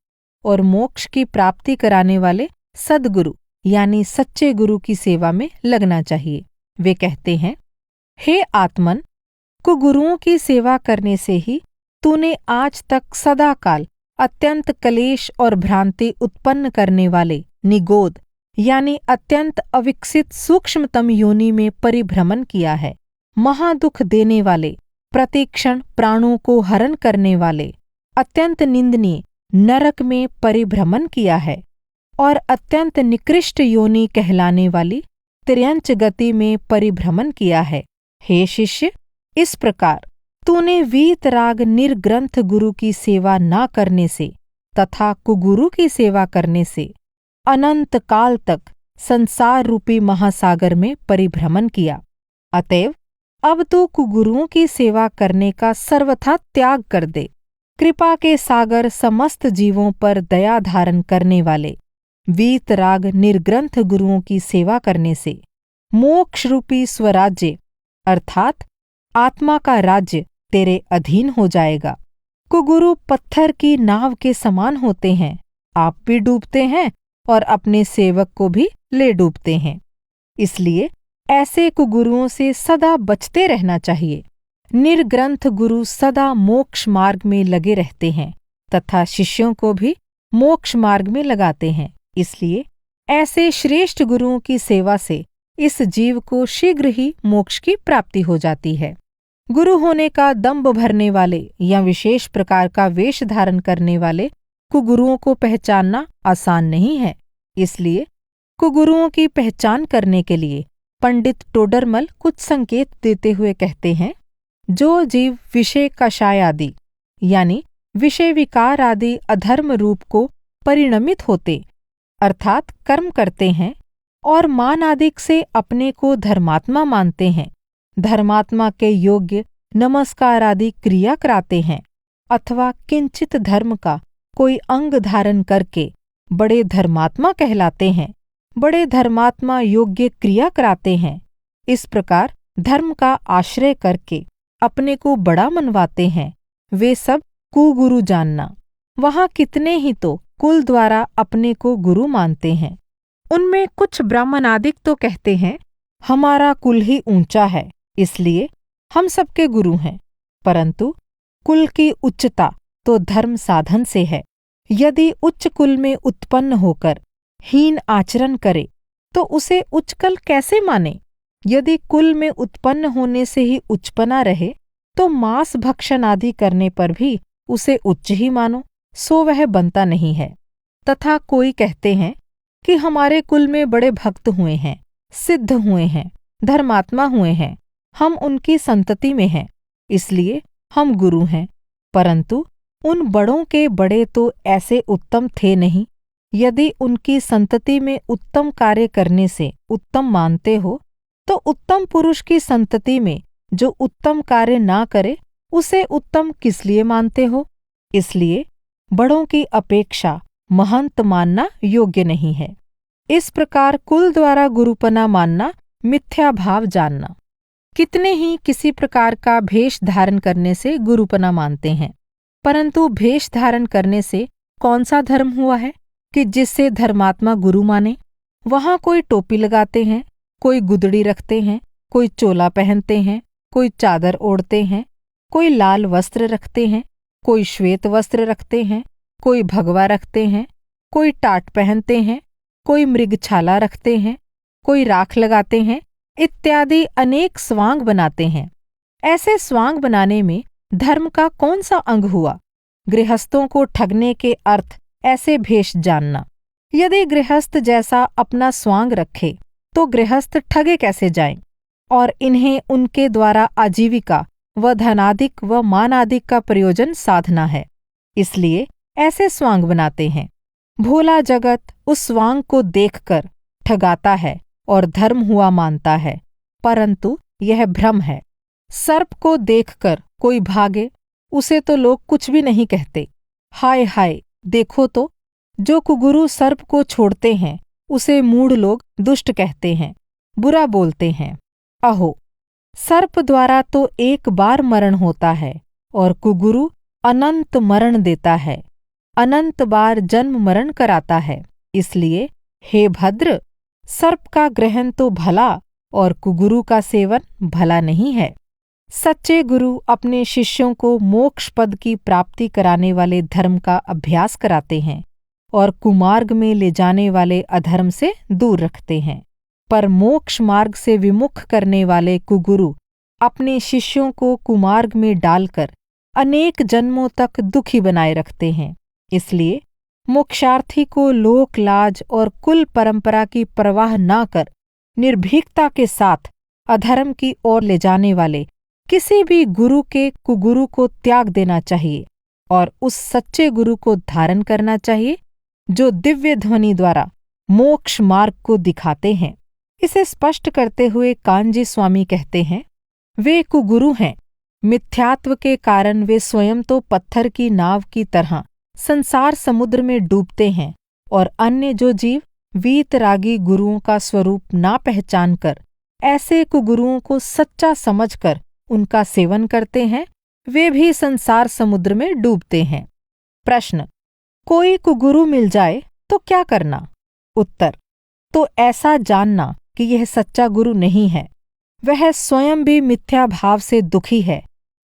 और मोक्ष की प्राप्ति कराने वाले सद्गुरु यानी सच्चे गुरु की सेवा में लगना चाहिए। वे कहते हैं, हे आत्मन, कुगुरुओं की सेवा करने से ही तूने आज तक सदाकाल अत्यंत कलेश और भ्रांति उत्पन्न करने वाले निगोद यानी अत्यंत अविकसित सूक्ष्मतम योनि में परिभ्रमण किया है। महादुख देने वाले, प्रतिक्षण प्राणों को हरण करने वाले, अत्यंत निंदनीय नरक में परिभ्रमण किया है और अत्यंत निकृष्ट योनि कहलाने वाली तिर्यंच गति में परिभ्रमण किया है। हे शिष्य, इस प्रकार तूने वीतराग निर्ग्रंथ गुरु की सेवा न करने से तथा कुगुरु की सेवा करने से अनंत काल तक संसार रूपी महासागर में परिभ्रमण किया। अतएव अब तू कुगुरुओं की सेवा करने का सर्वथा त्याग कर दे। कृपा के सागर समस्त जीवों पर दया धारण करने वाले वीतराग निर्ग्रंथ गुरुओं की सेवा करने से मोक्ष रूपी स्वराज्य अर्थात आत्मा का राज्य तेरे अधीन हो जाएगा। कुगुरु पत्थर की नाव के समान होते हैं, आप भी डूबते हैं और अपने सेवक को भी ले डूबते हैं। इसलिए ऐसे कुगुरुओं से सदा बचते रहना चाहिए। निर्ग्रंथ गुरु सदा मोक्ष मार्ग में लगे रहते हैं तथा शिष्यों को भी मोक्ष मार्ग में लगाते हैं। इसलिए ऐसे श्रेष्ठ गुरुओं की सेवा से इस जीव को शीघ्र ही मोक्ष की प्राप्ति हो जाती है। गुरु होने का दंभ भरने वाले या विशेष प्रकार का वेश धारण करने वाले कुगुरुओं को पहचानना आसान नहीं है। इसलिए कुगुरुओं की पहचान करने के लिए पंडित टोडरमल कुछ संकेत देते हुए कहते हैं, जो जीव विषय कषाय आदि यानी विषय विकार आदि अधर्म रूप को परिणमित होते अर्थात कर्म करते हैं और मान आदि से अपने को धर्मात्मा मानते हैं, धर्मात्मा के योग्य नमस्कार आदि क्रिया कराते हैं अथवा किंचित धर्म का कोई अंग धारण करके बड़े धर्मात्मा कहलाते हैं, बड़े धर्मात्मा योग्य क्रिया कराते हैं। इस प्रकार धर्म का आश्रय करके अपने को बड़ा मनवाते हैं, वे सब कुगुरु जानना। वहाँ कितने ही तो कुल द्वारा अपने को गुरु मानते हैं। उनमें कुछ ब्राह्मणादिक तो कहते हैं, हमारा कुल ही ऊंचा है इसलिए हम सबके गुरु हैं, परंतु कुल की उच्चता तो धर्म साधन से है। यदि उच्च कुल में उत्पन्न होकर हीन आचरण करे तो उसे उच्च कुल कैसे माने? यदि कुल में उत्पन्न होने से ही उच्चपना रहे तो मांस भक्षण आदि करने पर भी उसे उच्च ही मानो, सो वह बनता नहीं है। तथा कोई कहते हैं कि हमारे कुल में बड़े भक्त हुए हैं, सिद्ध हुए हैं, धर्मात्मा हुए हैं, हम उनकी संतति में हैं, इसलिए हम गुरु हैं। परंतु उन बड़ों के बड़े तो ऐसे उत्तम थे नहीं। यदि उनकी संतति में उत्तम कार्य करने से उत्तम मानते हो तो उत्तम पुरुष की संतति में जो उत्तम कार्य ना करे उसे उत्तम किस लिए मानते हो? इसलिए बड़ों की अपेक्षा महंत मानना योग्य नहीं है। इस प्रकार कुल द्वारा गुरुपना मानना मिथ्या भाव जानना। कितने ही किसी प्रकार का भेष धारण करने से गुरुपना मानते हैं, परंतु भेष धारण करने से कौन सा धर्म हुआ है कि जिससे धर्मात्मा गुरु माने? वहाँ कोई टोपी लगाते हैं, कोई गुदड़ी रखते हैं, कोई चोला पहनते हैं, कोई चादर ओढ़ते हैं, कोई लाल वस्त्र रखते हैं, कोई श्वेत वस्त्र रखते हैं, कोई भगवा रखते हैं, कोई टाट पहनते हैं, कोई मृगछाला रखते हैं, कोई राख लगाते हैं, इत्यादि अनेक स्वांग बनाते हैं। ऐसे स्वांग बनाने में धर्म का कौन सा अंग हुआ? गृहस्थों को ठगने के अर्थ ऐसे भेष जानना। यदि गृहस्थ जैसा अपना स्वांग रखे तो गृहस्थ ठगे कैसे जाएं? और इन्हें उनके द्वारा आजीविका व धनादिक व मानादिक का प्रयोजन साधना है, इसलिए ऐसे स्वांग बनाते हैं। भोला जगत उस स्वांग को देखकर ठगाता है और धर्म हुआ मानता है, परंतु यह भ्रम है। सर्प को देखकर कोई भागे उसे तो लोग कुछ भी नहीं कहते। हाय हाय, देखो तो, जो कुगुरु सर्प को छोड़ते हैं उसे मूढ़ लोग दुष्ट कहते हैं, बुरा बोलते हैं। अहो, सर्प द्वारा तो एक बार मरण होता है और कुगुरु अनंत मरण देता है, अनंत बार जन्म मरण कराता है। इसलिए हे भद्र, सर्प का ग्रहण तो भला और कुगुरु का सेवन भला नहीं है। सच्चे गुरु अपने शिष्यों को मोक्ष पद की प्राप्ति कराने वाले धर्म का अभ्यास कराते हैं और कुमार्ग में ले जाने वाले अधर्म से दूर रखते हैं। पर मोक्ष मार्ग से विमुख करने वाले कुगुरु अपने शिष्यों को कुमार्ग में डालकर अनेक जन्मों तक दुखी बनाए रखते हैं। इसलिए मोक्षार्थी को लोक लाज और कुल परंपरा की परवाह न कर निर्भीकता के साथ अधर्म की ओर ले जाने वाले किसी भी गुरु के कुगुरु को त्याग देना चाहिए और उस सच्चे गुरु को धारण करना चाहिए जो दिव्य ध्वनि द्वारा मोक्ष मार्ग को दिखाते हैं। इसे स्पष्ट करते हुए कांजी स्वामी कहते हैं, वे कुगुरु हैं। मिथ्यात्व के कारण वे स्वयं तो पत्थर की नाव की तरह संसार समुद्र में डूबते हैं और अन्य जो जीव वीतरागी गुरुओं का स्वरूप ना पहचान कर ऐसे कुगुरुओं को सच्चा समझकर उनका सेवन करते हैं, वे भी संसार समुद्र में डूबते हैं। प्रश्न, कोई कुगुरु मिल जाए तो क्या करना? उत्तर, तो ऐसा जानना कि यह सच्चा गुरु नहीं है, वह स्वयं भी मिथ्या भाव से दुखी है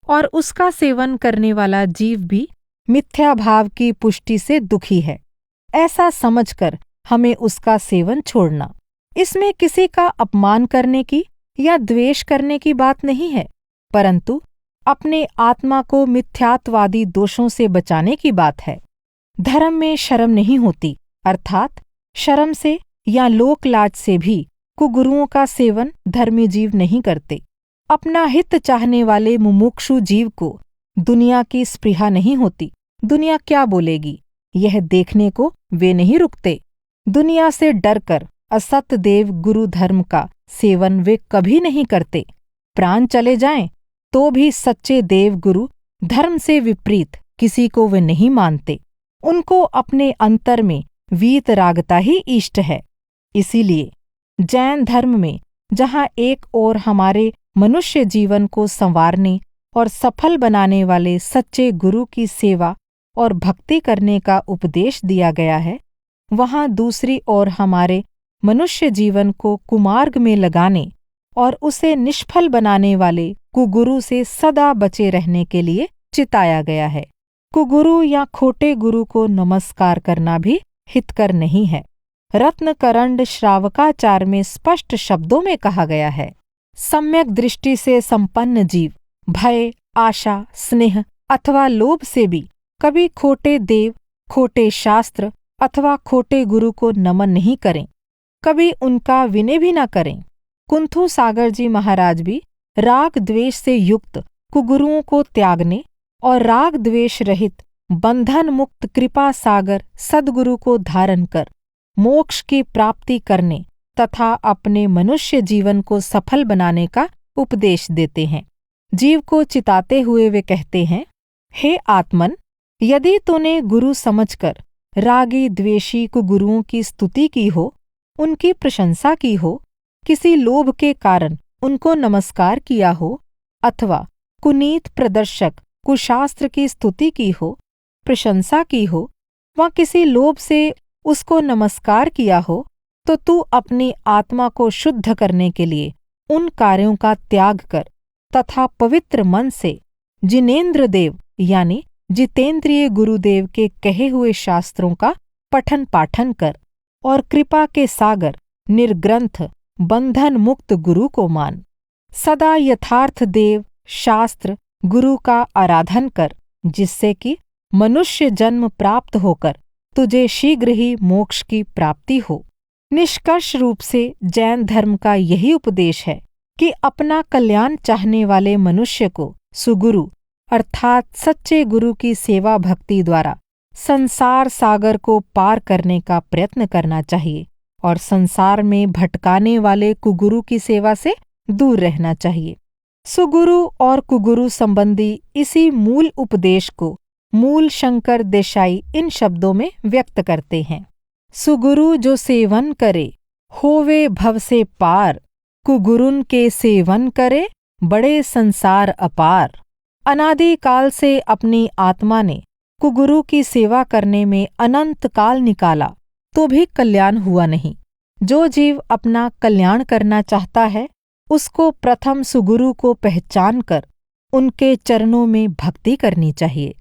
और उसका सेवन करने वाला जीव भी मिथ्या भाव की पुष्टि से दुखी है। ऐसा समझकर हमें उसका सेवन छोड़ना। इसमें किसी का अपमान करने की या द्वेष करने की बात नहीं है, परंतु अपने आत्मा को मिथ्यात्वादी दोषों से बचाने की बात है। धर्म में शर्म नहीं होती, अर्थात शर्म से या लोक लाज से भी कुगुरुओं का सेवन धर्मी जीव नहीं करते। अपना हित चाहने वाले मुमुक्षु जीव को दुनिया की स्पृहा नहीं होती। दुनिया क्या बोलेगी, यह देखने को वे नहीं रुकते। दुनिया से डरकर असत्य देव गुरु धर्म का सेवन वे कभी नहीं करते। प्राण चले जाएं तो भी सच्चे देव गुरु धर्म से विपरीत किसी को वे नहीं मानते। उनको अपने अंतर में वीतरागता ही इष्ट है। इसीलिए जैन धर्म में जहाँ एक ओर हमारे मनुष्य जीवन को संवारने और सफल बनाने वाले सच्चे गुरु की सेवा और भक्ति करने का उपदेश दिया गया है, वहाँ दूसरी ओर हमारे मनुष्य जीवन को कुमार्ग में लगाने और उसे निष्फल बनाने वाले कुगुरु से सदा बचे रहने के लिए चिताया गया है। कुगुरु या खोटे गुरु को नमस्कार करना भी हितकर नहीं है। रत्नकरंड श्रावकाचार में स्पष्ट शब्दों में कहा गया है, सम्यक दृष्टि से संपन्न जीव भय, आशा, स्नेह अथवा लोभ से भी कभी खोटे देव, खोटे शास्त्र अथवा खोटे गुरु को नमन नहीं करें, कभी उनका विनय भी न करें। कुंथु सागर जी महाराज भी राग द्वेष से युक्त कुगुरुओं को त्यागने और राग द्वेष रहित बंधन मुक्त कृपा सागर सद्गुरु को धारण कर मोक्ष की प्राप्ति करने तथा अपने मनुष्य जीवन को सफल बनाने का उपदेश देते हैं। जीव को चिताते हुए वे कहते हैं, हे आत्मन, यदि तूने गुरु समझकर रागी द्वेषी कुगुरुओं की स्तुति की हो, उनकी प्रशंसा की हो, किसी लोभ के कारण उनको नमस्कार किया हो, अथवा कुनीत प्रदर्शक कुशास्त्र की स्तुति की हो, प्रशंसा की हो, व किसी लोभ से उसको नमस्कार किया हो, तो तू अपनी आत्मा को शुद्ध करने के लिए उन कार्यों का त्याग कर तथा पवित्र मन से जिनेन्द्र देव यानी जितेंद्रिय गुरुदेव के कहे हुए शास्त्रों का पठन पाठन कर और कृपा के सागर निर्ग्रंथ बंधन मुक्त गुरु को मान। सदा यथार्थ देव शास्त्र गुरु का आराधन कर, जिससे कि मनुष्य जन्म प्राप्त होकर तुझे शीघ्र ही मोक्ष की प्राप्ति हो। निष्कर्ष रूप से जैन धर्म का यही उपदेश है कि अपना कल्याण चाहने वाले मनुष्य को सुगुरु अर्थात सच्चे गुरु की सेवा भक्ति द्वारा संसार सागर को पार करने का प्रयत्न करना चाहिए और संसार में भटकाने वाले कुगुरु की सेवा से दूर रहना चाहिए। सुगुरु और कुगुरु संबंधी इसी मूल उपदेश को मूल शंकर देसाई इन शब्दों में व्यक्त करते हैं। सुगुरु जो सेवन करे होवे भव से पार, कुगुरुन के सेवन करे बड़े संसार अपार। अनादि काल से अपनी आत्मा ने कुगुरु की सेवा करने में अनंत काल निकाला तो भी कल्याण हुआ नहीं। जो जीव अपना कल्याण करना चाहता है, उसको प्रथम सुगुरु को पहचान कर उनके चरणों में भक्ति करनी चाहिए।